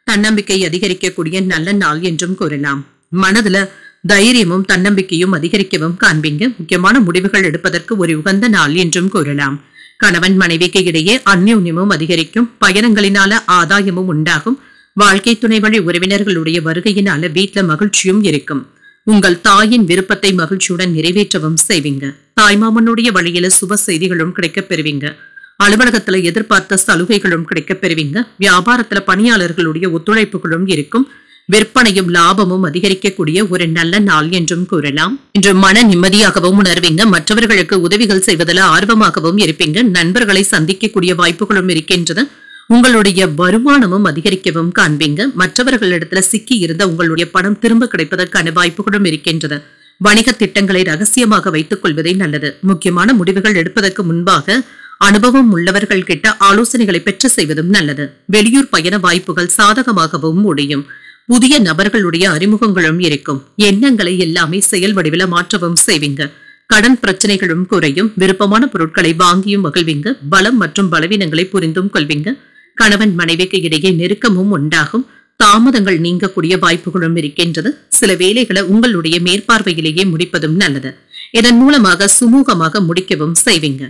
தன்னம்பிக்கை அதிகரிக்கக்கூடிய நல்ல நாள் என்றும் கூறலாம். மனதுல தைரியமும் தன்னம்பிக்கையும் அதிகரிக்கவும் காண்பீங்க. முக்கியமான முடிவுகள் எடுப்பதற்கு ஒரு உகந்த நாள் என்றும் கூறலாம். கணவன் மனைவிக்கு இடையே அந்யோன்யமும் அதிகரிக்கும். பயணங்களினால ஆதாயமும் உண்டாகும். வாழ்க்கை துணை வழி உறவினர்களுடைய வருகையினால வீட்டுல மகிழ்ச்சியும் இருக்கும். உங்கள் தாயின் விருப்பத்தை மகிழ்ச்சியுடன் நிறைவேற்றவும் செய்வீங்க. தாய்மாமனுடைய வழியில சுப செய்திகளும் கிடைக்கப் பெறுவீங்க. அலுவலகத்துல எதிர்பார்த்த சலுகைகளும் கிடைக்கப் பெறுவீங்க. வியாபாரத்துல பணியாளர்களுடைய ஒத்துழைப்புகளும் இருக்கும். விற்பனையும் லாபமும் அதிகரிக்கக்கூடிய ஒரு நல்ல நாள் என்றும் கூறலாம். இன்று மன நிம்மதியாகவும் உணர்வீங்க. மற்றவர்களுக்கு உதவிகள் செய்வதில் ஆர்வமாகவும் இருப்பீங்க. நண்பர்களை சந்திக்கக்கூடிய வாய்ப்புகளும் இருக்கின்றது. உங்களுடைய வருமானமும் அதிகரிக்கவும் காண்பீங்க. மற்றவர்களிடத்துல சிக்கி இருந்த உங்களுடைய பணம் திரும்ப கிடைப்பதற்கான வாய்ப்புகளும் இருக்கின்றது. வணிக திட்டங்களை ரகசியமாக வைத்துக் கொள்வதே நல்லது. முக்கியமான முடிவுகள் எடுப்பதற்கு முன்பாக அனுபவம் உள்ளவர்கள் கிட்ட ஆலோசனைகளை பெற்று செய்வதும் நல்லது. வெளியூர் பயண வாய்ப்புகள் சாதகமாகவும் முடியும். புதிய நபர்களுடைய அறிமுகங்களும் இருக்கும். எண்ணங்களை எல்லாமே செயல் வடிவில மாற்றவும் செய்வீங்க. கடன் பிரச்சனைகளும் குறையும். விருப்பமான பொருட்களை வாங்கியும் மகிழ்வீங்க. பலம் மற்றும் பலவீனங்களை புரிந்தும் கொள்வீங்க. கணவன் மனைவிக்கு இடையே நெருக்கமும் உண்டாகும். தாமதங்கள் நீங்கக்கூடிய வாய்ப்புகளும் இருக்கின்றது. சில வேலைகளை உங்களுடைய மேற்பார்வையிலேயே முடிப்பதும் நல்லது. இதன் மூலமாக சுமூகமாக முடிக்கவும் செய்வீங்க.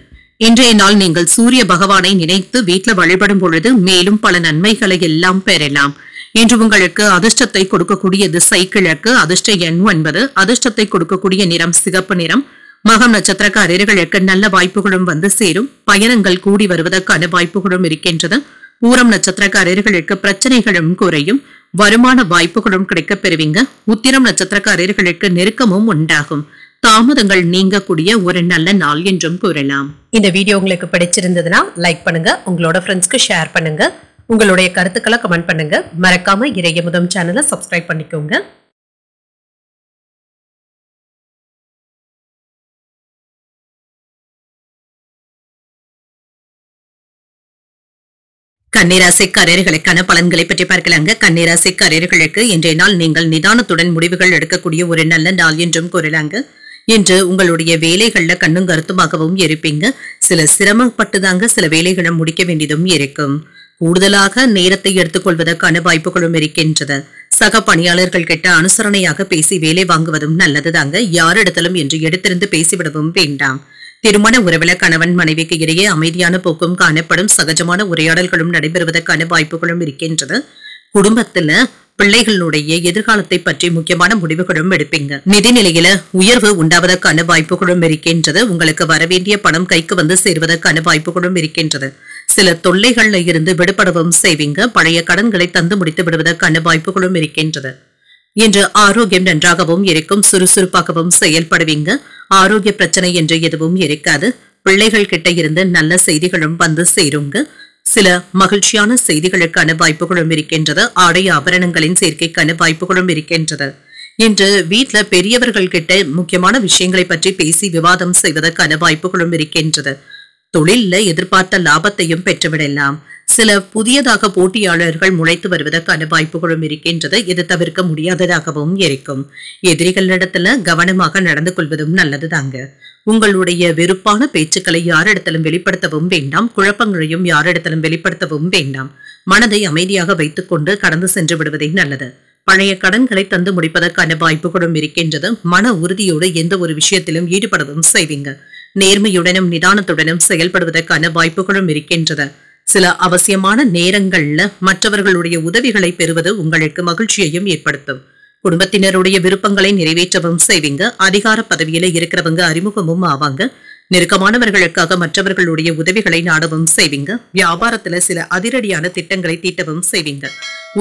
இன்றைய நாள் நீங்கள் சூரிய பகவானை நினைத்து வீட்டுல வழிபடும் பொழுது மேலும் பல நன்மைகளை எல்லாம் பெறலாம். இன்று உங்களுக்கு அதிர்ஷ்டத்தை கொடுக்கக்கூடிய திசை கிழக்கு. அதிர்ஷ்ட எண் 9. அதிர்ஷ்டத்தை கொடுக்கக்கூடிய நிறம் சிகப்பு நிறம். மகம் நட்சத்திரக்காரர்களுக்கு நல்ல வாய்ப்புகளும் வந்து சேரும். பயணங்கள் கூடி வருவதற்கான வாய்ப்புகளும் இருக்கின்றது. பூரம் நட்சத்திரக்காரர்களுக்கு பிரச்சனைகளும் குறையும். வருமான வாய்ப்புகளும் கிடைக்கப் பெறுவீங்க. உத்திரம் நட்சத்திரக்காரர்களுக்கு நெருக்கமும் உண்டாகும். தாமதங்கள் நீங்கக்கூடிய ஒரு நல்ல நாள் என்றும் கூறலாம். இந்த வீடியோ உங்களுக்கு பிடிச்சிருந்ததுன்னா லைக் பண்ணுங்க, உங்களோட ஃப்ரெண்ட்ஸ்க்கு ஷேர் பண்ணுங்க, உங்களுடைய கருத்துக்களை கமெண்ட் பண்ணுங்க. மறக்காம இறையமுதம் சேனலை சப்ஸ்கிரைப் பண்ணிக்கோங்க. கன்னிராசிக்காரர்களுக்கான பலன்களை பற்றி பார்க்கலாங்க. கன்னிராசிக்காரர்களுக்கு இன்றைய நாள் நீங்கள் நிதானத்துடன் முடிவுகள் எடுக்கக்கூடிய ஒரு நல்ல நாள் என்றும் கூறலாங்க. இன்று உங்களுடைய வேலைகள்ல கண்ணும் கருத்துமாகவும் இருப்பீங்க. சில சிரமப்பட்டுதாங்க சில வேலைகளை முடிக்க வேண்டியதும் இருக்கும். கூடுதலாக நேரத்தை எடுத்துக்கொள்வதற்கான வாய்ப்புகளும் இருக்கின்றது. சக பணியாளர்கள் கிட்ட அனுசரணையாக பேசி வேலை வாங்குவதும் நல்லதுதாங்க. யாரிடத்திலும் என்று எடுத்திருந்து பேசிவிடவும் வேண்டாம். திருமண உறவுல கணவன் மனைவிக்கு இடையே அமைதியான போக்கும் காணப்படும். சகஜமான உரையாடல்களும் நடைபெறுவதற்கான வாய்ப்புகளும் இருக்கின்றது. குடும்பத்துல பிள்ளைகளுடைய எதிர்காலத்தை பற்றி முக்கியமான முடிவுகளும் எடுப்பீங்க. நிதிநிலையில உயர்வு உண்டாவதற்கான வாய்ப்புகளும் இருக்கின்றது. உங்களுக்கு வரவேண்டிய பணம் கைக்கு வந்து சேர்வதற்கான வாய்ப்புகளும் இருக்கின்றது. சில தொல்லைகள்ல இருந்து விடுபடவும் செய்வீங்க. பழைய கடன்களை தந்து முடித்து விடுவதற்கான வாய்ப்புகளும் இருக்கின்றது. இன்று ஆரோக்கியம் நன்றாகவும் இருக்கும். சுறுசுறுப்பாகவும் செயல்படுவீங்க. ஆரோக்கிய பிரச்சனை என்று எதுவும் இருக்காது. பிள்ளைகள் கிட்ட இருந்து நல்ல செய்திகளும் வந்து சேருங்க. சில மகிழ்ச்சியான செய்திகளுக்கான வாய்ப்புகளும் இருக்கின்றது. ஆடை ஆபரணங்களின் சேர்க்கைக்கான வாய்ப்புகளும் இருக்கின்றது. இன்று வீட்டுல பெரியவர்கள் கிட்ட முக்கியமான விஷயங்களை பற்றி பேசி விவாதம் செய்வதற்கான வாய்ப்புகளும் இருக்கின்றது. தொழில்ல எதிர்பார்த்த லாபத்தையும் பெற்றுவிடலாம். சில புதியதாக போட்டியாளர்கள் முளைத்து வருவதற்கான வாய்ப்புகளும் இருக்கின்றது. இது தவிர்க்க முடியாததாகவும் இருக்கும். எதிரிகளிடத்துல கவனமாக நடந்து கொள்வதும் நல்லதுதாங்க. உங்களுடைய வெறுப்பான பேச்சுக்களை யாரிடத்திலும் வெளிப்படுத்தவும் வேண்டாம். குழப்பங்களையும் யாரிடத்திலும் வெளிப்படுத்தவும் வேண்டாம். மனதை அமைதியாக வைத்துக் கொண்டு கடந்து சென்று விடுவதே நல்லது. பழைய கடன்களை தந்து முடிப்பதற்கான வாய்ப்புகளும் இருக்கின்றது. மன உறுதியோடு எந்த ஒரு விஷயத்திலும் ஈடுபடவும் செய்வீங்க. நேர்மையுடனும் நிதானத்துடனும் செயல்படுவதற்கான வாய்ப்புகளும் இருக்கின்றது. சில அவசியமான நேரங்கள்ல மற்றவர்களுடைய உதவிகளை பெறுவது உங்களுக்கு மகிழ்ச்சியையும் ஏற்படுத்தும். குடும்பத்தினருடைய விருப்பங்களை நிறைவேற்றவும் செய்வீங்க. அதிகார பதவியில இருக்கிறவங்க அறிமுகமும் ஆவாங்க. நெருக்கமானவர்களுக்காக மற்றவர்களுடைய உதவிகளை நாடவும் செய்வீங்க. வியாபாரத்துல சில அதிரடியான திட்டங்களை தீட்டவும் செய்வீங்க.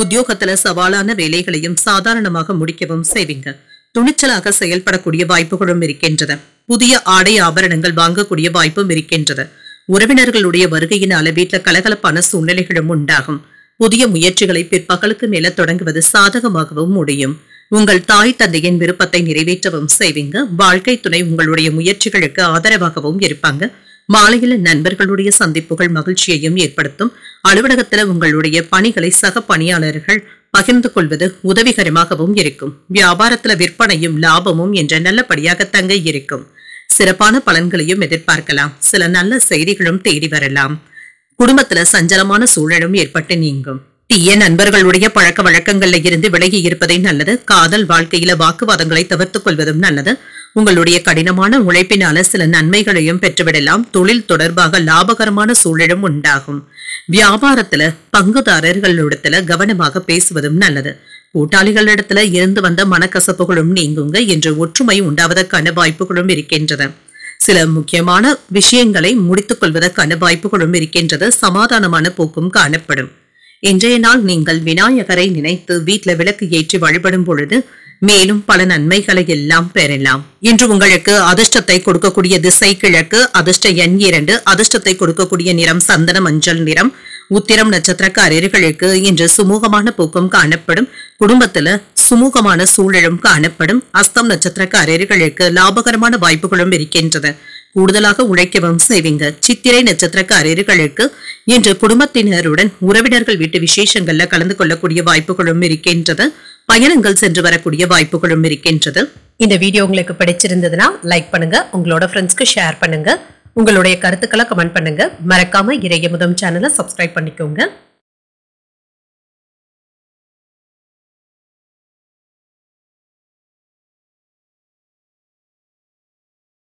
உத்தியோகத்துல சவாலான வேலைகளையும் சாதாரணமாக முடிக்கவும் செய்வீங்க. துணிச்சலாக செயல்படக்கூடிய வாய்ப்புகளும் இருக்கின்றது. புதிய ஆடை ஆபரணங்கள் வாங்கக்கூடிய வாய்ப்பும் இருக்கின்றது. உறவினர்களுடைய வருகையினால வீட்டுல கலகலப்பான சூழ்நிலைகளும் உண்டாகும். புதிய முயற்சிகளை பிற்பகலுக்கு மேல தொடங்குவது சாதகமாகவும் முடியும். உங்கள் தாய் தந்தையின் விருப்பத்தை நிறைவேற்றவும் செய்வீங்க. வாழ்க்கை துணை உங்களுடைய முயற்சிகளுக்கு ஆதரவாகவும் இருப்பாங்க. மாலையில நண்பர்களுடைய சந்திப்புகள் மகிழ்ச்சியையும் ஏற்படுத்தும். அலுவலகத்துல உங்களுடைய பணிகளை சக பணியாளர்கள் பகிர்ந்து கொள்வது உதவிகரமாகவும் இருக்கும். வியாபாரத்துல விற்பனையும் லாபமும் என்ற நல்லபடியாக தங்க இருக்கும். சிறப்பான பலன்களையும் எதிர்பார்க்கலாம். சில நல்ல செய்திகளும் தேடி வரலாம். குடும்பத்துல சஞ்சலமான சூழலும் ஏற்பட்டு நீங்கும். தீய நண்பர்களுடைய பழக்க வழக்கங்கள்ல இருந்து விலகி இருப்பதே நல்லது. காதல் வாழ்க்கையில வாக்குவாதங்களை தவிர்த்துக் கொள்வதும் நல்லது. உங்களுடைய கடினமான உழைப்பினால சில நன்மைகளையும் பெற்றுவிடலாம். தொழில் தொடர்பாக லாபகரமான சூழலும் உண்டாகும். வியாபாரத்துல பங்குதாரர்களிடத்துல கவனமாக பேசுவதும் நல்லது. கூட்டாளிகளிடத்துல இருந்து வந்த மனக்கசப்புகளும் நீங்குங்க என்று ஒற்றுமை உண்டாவதற்கான வாய்ப்புகளும் இருக்கின்றது. சில முக்கியமான விஷயங்களை முடித்துக் கொள்வதற்கான வாய்ப்புகளும் இருக்கின்றது. சமாதானமான போக்கும் காணப்படும். இன்றைய நாள் நீங்கள் விநாயகரை நினைத்து வீட்டுல விளக்கு ஏற்றி வழிபடும் பொழுது மேலும் பல நன்மைகளை எல்லாம் பெறலாம். இன்று உங்களுக்கு அதிர்ஷ்டத்தை கொடுக்கக்கூடிய திசை கிழக்கு. அதிர்ஷ்ட எண் 2. அதிர்ஷ்டத்தை கொடுக்கக்கூடிய நிறம் சந்தன மஞ்சள் நிறம். உத்திரம் நட்சத்திரக்காரர்களுக்கு இன்று சுமூகமான போக்கும் காணப்படும். குடும்பத்துல சுமூகமான சூழலும் காணப்படும். அஸ்தம் நட்சத்திரக்காரர்களுக்கு லாபகரமான வாய்ப்புகளும் இருக்கின்றது. கூடுதலாக உழைக்கவும் செய்வீங்க. சித்திரை நட்சத்திரக்காரர்களுக்கு இன்று குடும்பத்தினருடன் உறவினர்கள் வீட்டு விசேஷங்கள்ல கலந்து கொள்ளக்கூடிய வாய்ப்புகளும் இருக்கின்றது. பயணங்கள் சென்று வரக்கூடிய வாய்ப்புகளும் இருக்கின்றது. இந்த வீடியோ உங்களுக்கு பிடிச்சிருந்ததுன்னா லைக் பண்ணுங்க, உங்களோட ஃப்ரெண்ட்ஸ்க்கு ஷேர் பண்ணுங்க, உங்களுடைய கருத்துக்களை கமெண்ட் பண்ணுங்க. மறக்காம இறையமுதம் சேனலை சப்ஸ்கிரைப் பண்ணிக்கோங்க.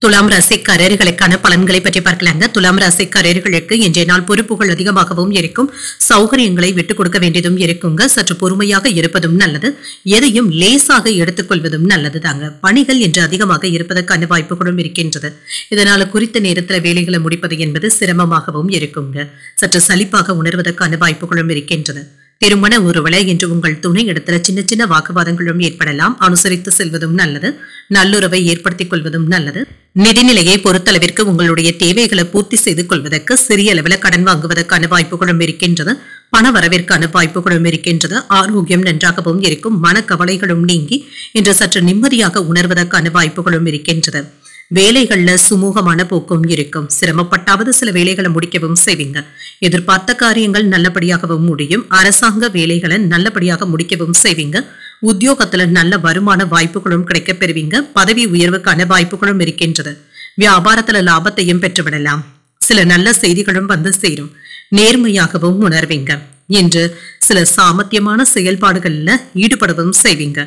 துலாம் ராசிக்காரர்களுக்கான பலன்களை பற்றி பார்க்கலாங்க. துலாம் ராசிக்காரர்களுக்கு இன்றைய நாள் பொறுப்புகள் அதிகமாகவும் இருக்கும். சௌகரியங்களை விட்டுக் கொடுக்க வேண்டியதும் இருக்குங்க. சற்று பொறுமையாக இருப்பதும் நல்லது. எதையும் லேசாக எடுத்துக்கொள்வதும் நல்லது தாங்க. பணிகள் இன்று அதிகமாக இருப்பதற்கான வாய்ப்புகளும் இருக்கின்றது. இதனால குறித்த நேரத்தில் வேலைகளை முடிப்பது என்பது சிரமமாகவும் இருக்குங்க. சற்று சலிப்பாக உணர்வதற்கான வாய்ப்புகளும் இருக்கின்றது. திருமண ஒருவேளை என்று உங்கள் துணை இடத்துல சின்ன சின்ன வாக்குவாதங்களும் ஏற்படலாம். அனுசரித்து செல்வதும் நல்லது. நல்லுறவை ஏற்படுத்திக் கொள்வதும் நல்லது. நிதிநிலையை பொறுத்தளவிற்கு உங்களுடைய தேவைகளை பூர்த்தி செய்து கொள்வதற்கு சிறிய அளவில் கடன் வாங்குவதற்கான வாய்ப்புகளும் இருக்கின்றது. பண வரவிற்கான வாய்ப்புகளும் இருக்கின்றது. ஆரோக்கியம் நன்றாகவும் இருக்கும். மனக்கவலைகளும் நீங்கி இன்று சற்று நிம்மதியாக உணர்வதற்கான வாய்ப்புகளும் இருக்கின்றது. வேலைகள்ல சுமூகமான போக்கும் இருக்கும். சிரமப்பட்டாவது சில வேலைகளை முடிக்கவும் செய்வீங்க. எதிர்பார்த்த காரியங்கள் நல்லபடியாகவும் முடியும். அரசாங்க வேலைகளை நல்லபடியாக முடிக்கவும் செய்வீங்க. உத்தியோகத்துல நல்ல வருமான வாய்ப்புகளும் கிடைக்கப் பெறுவீங்க. பதவி உயர்வுக்கான வாய்ப்புகளும் இருக்கின்றது. வியாபாரத்துல லாபத்தையும் பெற்றுவிடலாம். சில நல்ல செய்திகளும் வந்து சேரும். நேர்மையாகவும் உணர்வீங்க. இன்று சில சாமர்த்தியமான செயல்பாடுகள்ல ஈடுபடவும் செய்வீங்க.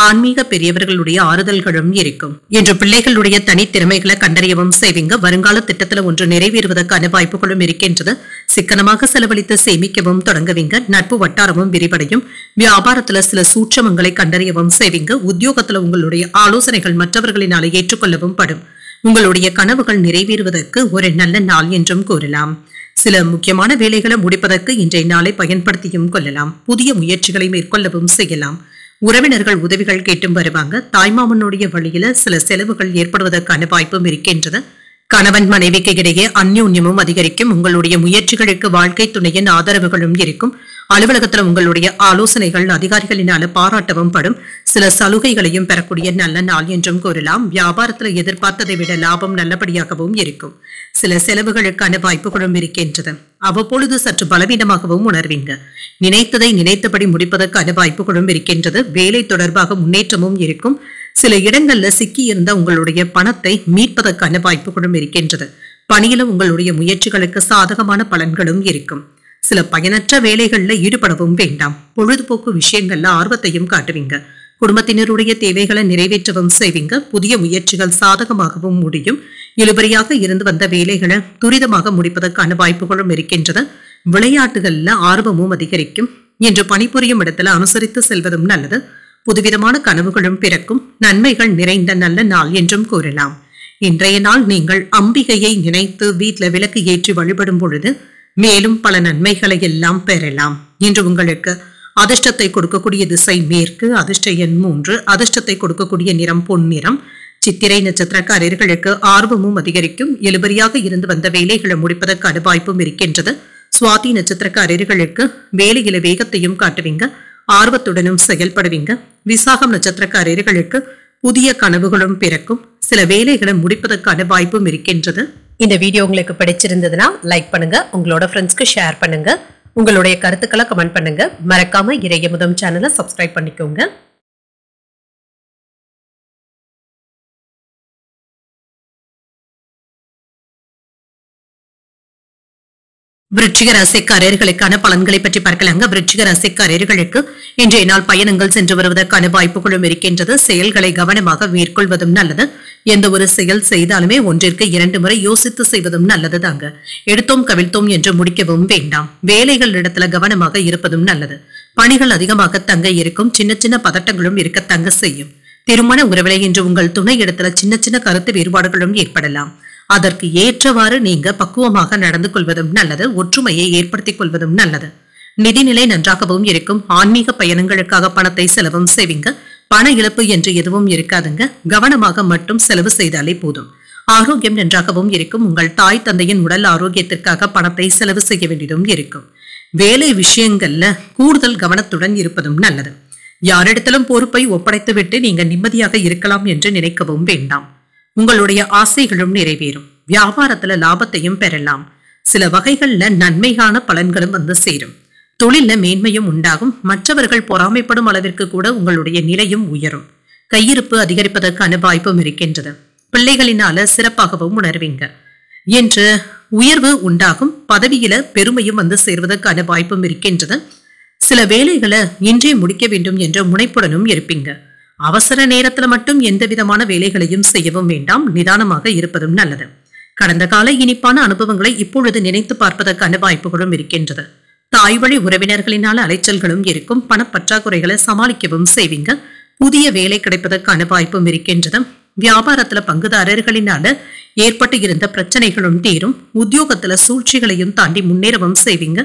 ஆன்மீக பெரியவர்களுடைய ஆறுதல்களும் இருக்கும். இன்று பிள்ளைகளுடைய தனித்திறமைகளை கண்டறியவும் செய்வீங்க. வருங்கால திட்டத்துல ஒன்று நிறைவேறுவதற்கான வாய்ப்புகளும் இருக்கின்றது. சிக்கனமாக செலவழித்து சேமிக்கவும் தொடங்குவீங்க. நட்பு வட்டாரமும் விரிவடையும். வியாபாரத்துல சில சூட்சமங்களை கண்டறியவும் செய்வீங்க. உத்தியோகத்துல உங்களுடைய ஆலோசனைகள் மற்றவர்களினால ஏற்றுக்கொள்ளவும் படும். உங்களுடைய கனவுகள் நிறைவேறுவதற்கு ஒரு நல்ல நாள் என்றும் கூறலாம். சில முக்கியமான வேலைகளை முடிப்பதற்கு இன்றைய நாளை பயன்படுத்தியும் கொள்ளலாம். புதிய முயற்சிகளை மேற்கொள்ளவும் செய்யலாம். உறவினர்கள் உதவிகள் கேட்டும் வருவாங்க. தாய்மாமனுடைய வழியில சில செலவுகள் ஏற்படுவதற்கான வாய்ப்பும் இருக்கின்றது. கணவன் மனைவிக்கு இடையே அந்யோன்யமும் அதிகரிக்கும். உங்களுடைய முயற்சிகளுக்கு வாழ்க்கை துணையின் ஆதரவுகளும் இருக்கும். அலுவலகத்துல உங்களுடைய ஆலோசனைகள் அதிகாரிகளினால பாராட்டவும் படும். சில சலுகைகளையும் பெறக்கூடிய நல்ல நாள் என்றும் கூறலாம். வியாபாரத்துல எதிர்பார்த்ததை விட லாபம் நல்லபடியாகவும் இருக்கும். சில செலவுகளுக்கான வாய்ப்புகளும் இருக்கின்றது. அவ்வப்பொழுது சற்று பலவீனமாகவும் உணர்வீங்க. நினைத்ததை நினைத்தபடி முடிப்பதற்கான வாய்ப்புகளும் இருக்கின்றது. வேலை தொடர்பாக முன்னேற்றமும் இருக்கும். சில இடங்கள்ல சிக்கி இருந்த உங்களுடைய பணத்தை மீட்பதற்கான வாய்ப்புகளும் இருக்கின்றது. பணியில உங்களுடைய முயற்சிகளுக்கு சாதகமான பலன்களும் இருக்கும். சில பயனற்ற வேலைகள்ல ஈடுபடவும் வேண்டாம். பொழுதுபோக்கு விஷயங்கள்ல ஆர்வத்தையும் காட்டுவீங்க. குடும்பத்தினருடைய தேவைகளை நிறைவேற்றவும் செய்வீங்க. புதிய முயற்சிகள் சாதகமாகவும் முடியும். இழுபறியாக இருந்து வந்த வேலைகளை துரிதமாக முடிப்பதற்கான வாய்ப்புகளும் இருக்கின்றது. விளையாட்டுகள்ல ஆர்வமும் அதிகரிக்கும். இன்று பணிபுரியும் இடத்துல அனுசரித்து செல்வதும் நல்லது. புதுவிதமான கனவுகளும் பிறக்கும். நன்மைகள் நிறைந்த நல்ல நாள் என்றும் கூறலாம். இன்றைய நாள் நீங்கள் அம்பிகையை நினைத்து வீட்டுல விளக்கு ஏற்றி வழிபடும் பொழுது மேலும் பல நன்மைகளை எல்லாம் பெறலாம். இன்று உங்களுக்கு அதிர்ஷ்டத்தை கொடுக்கக்கூடிய திசை மேற்கு. அதிர்ஷ்ட எண் 3. அதிர்ஷ்டத்தை கொடுக்கக்கூடிய நிறம் பொன்னிறம். சித்திரை நட்சத்திரக்காரர்களுக்கு ஆர்வமும் அதிகரிக்கும். இழுபறியாக இருந்து வந்த வேலைகளை முடிப்பதற்கான வாய்ப்பும் இருக்கின்றது. சுவாதி நட்சத்திரக்காரர்களுக்கு வேலையில வேகத்தையும் காட்டுவீங்க. ஆர்வத்துடனும் செயல்படுவீங்க. விசாகம் நட்சத்திரக்காரர்களுக்கு புதிய கனவுகளும் பிறக்கும். சில வேலைகளை முடிப்பதற்கான வாய்ப்பும் இருக்கின்றது. இந்த வீடியோ உங்களுக்கு பிடிச்சிருந்ததுன்னா லைக் பண்ணுங்க, உங்களோட ஃப்ரெண்ட்ஸ்க்கு ஷேர் பண்ணுங்க, உங்களுடைய கருத்துக்களை கமெண்ட் பண்ணுங்க. மறக்காம இறையமுதம் சேனலை சப்ஸ்கிரைப் பண்ணிக்கோங்க. விருச்சிக ராசிக்காரர்களுக்கான பலன்களை பற்றி பார்க்கலாங்க. விருச்சிக ராசிக்காரர்களுக்கு இன்றைய நாள் பயணங்கள் சென்று வருவதற்கான வாய்ப்புகளும் இருக்கின்றது. செயல்களை கவனமாக மேற்கொள்வதும் நல்லது. எந்த ஒரு செயல் செய்தாலுமே ஒன்றிற்கு 2 முறை யோசித்து செய்வதும் நல்லது தாங்க. எடுத்தோம் கவிழ்த்தோம் என்று முடிக்கவும் வேண்டாம். வேலைகள் இடத்துல கவனமாக இருப்பதும் நல்லது. பணிகள் அதிகமாக தங்க இருக்கும். சின்ன சின்ன பதட்டங்களும் இருக்க தங்க செய்யும். திருமண உறவிலே இன்று உங்கள் துணை இடத்துல சின்ன சின்ன கருத்து வேறுபாடுகளும் ஏற்படலாம். அதற்கு ஏற்றவாறு நீங்க பக்குவமாக நடந்து கொள்வதும் நல்லது. ஒற்றுமையை ஏற்படுத்திக் கொள்வதும் நல்லது. நிதிநிலை நன்றாகவும் இருக்கும். ஆன்மீக பயணங்களுக்காக பணத்தை செலவும் செய்வீங்க. பண இழப்பு என்று எதுவும் இருக்காதுங்க. கவனமாக மட்டும் செலவு செய்தாலே போதும். ஆரோக்கியம் நன்றாகவும் இருக்கும். உங்கள் தாய் தந்தையின் உடல் ஆரோக்கியத்திற்காக பணத்தை செலவு செய்ய வேண்டியதும் இருக்கும். வேலை விஷயங்கள்ல கூடுதல் கவனத்துடன் இருப்பதும் நல்லது. யாரிடத்திலும் பொறுப்பை ஒப்படைத்துவிட்டு நீங்க நிம்மதியாக இருக்கலாம் என்று நினைக்கவும் வேண்டாம். உங்களுடைய ஆசைகளும் நிறைவேறும். வியாபாரத்துல லாபத்தையும் பெறலாம். சில வகைகள்ல நன்மையான பலன்களும் வந்து சேரும். தொழில மேன்மையும் உண்டாகும். மற்றவர்கள் பொறாமைப்படும் அளவிற்கு கூட உங்களுடைய நிலையும் உயரும். கையிருப்பு அதிகரிப்பதற்கான வாய்ப்பும் இருக்கின்றது. பிள்ளைகளினால சிறப்பாகவும் உணர்வீங்க என்று உயர்வு உண்டாகும். பதவியில பெருமையும் வந்து சேர்வதற்கான வாய்ப்பும் இருக்கின்றது. சில வேலைகளை இன்றே முடிக்க வேண்டும் என்ற முனைப்புடனும் இருப்பீங்க. அவசர நேரத்துல மட்டும் எந்த விதமான வேலைகளையும் செய்யவும் வேண்டாம். நிதானமாக இருப்பதும் நல்லது. கடந்த கால இனிப்பான அனுபவங்களை இப்பொழுது நினைத்து பார்ப்பதற்கான வாய்ப்புகளும் இருக்கின்றது. தாய் வழி உறவினர்களினால அலைச்சல்களும் இருக்கும். பணப்பற்றாக்குறைகளை சமாளிக்கவும் செய்வீங்க. புதிய வேலை கிடைப்பதற்கான வாய்ப்பும் இருக்கின்றது. வியாபாரத்துல பங்குதாரர்களினால ஏற்பட்டு இருந்த பிரச்சனைகளும் தீரும். உத்தியோகத்துல சூழ்ச்சிகளையும் தாண்டி முன்னேறவும் செய்வீங்க.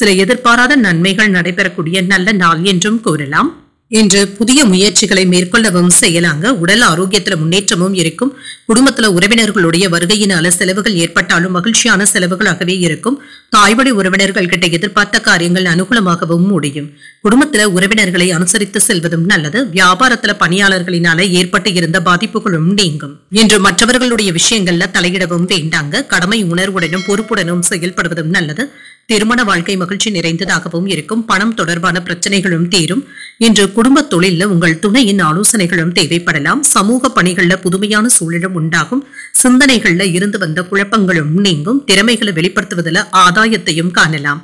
சில எதிர்பாராத நன்மைகள் நடைபெறக்கூடிய நல்ல நாள் என்றும் கூறலாம். இன்று புதிய முயற்சிகளை மேற்கொள்ளவும் செய்யலாங்க. உடல் ஆரோக்கியத்துல முன்னேற்றமும் இருக்கும். குடும்பத்துல உறவினர்களுடைய வருகையினால செலவுகள் ஏற்பட்டாலும் மகிழ்ச்சியான செலவுகளாகவே இருக்கும். தாய்வழி உறவினர்கள் கிட்ட எதிர்பார்த்த காரியங்கள் அனுகூலமாகவும் முடியும். குடும்பத்துல உறவினர்களை அனுசரித்து செல்வதும் நல்லது. வியாபாரத்துல பணியாளர்களினால ஏற்பட்டு இருந்த பாதிப்புகளும் நீங்கும். இன்று மற்றவர்களுடைய விஷயங்கள்ல தலையிடவும் வேண்டாங்க. கடமை உணர்வுடனும் பொறுப்புடனும் செயல்படுவதும் நல்லது. திருமண வாழ்க்கை மகிழ்ச்சி நிறைந்ததாகவும் இருக்கும். பணம் தொடர்பான பிரச்சனைகளும் தீரும். இன்று குடும்ப தொழில உங்கள் துணையின் ஆலோசனைகளும் தேவைப்படலாம். சமூக பணிகள்ல புதுமையான சூழலும் உண்டாகும். சிந்தனைகள்ல இருந்து வந்த குழப்பங்களும் நீங்கும். திறமைகளை வெளிப்படுத்துவதில் ஆதாயத்தையும் காணலாம்.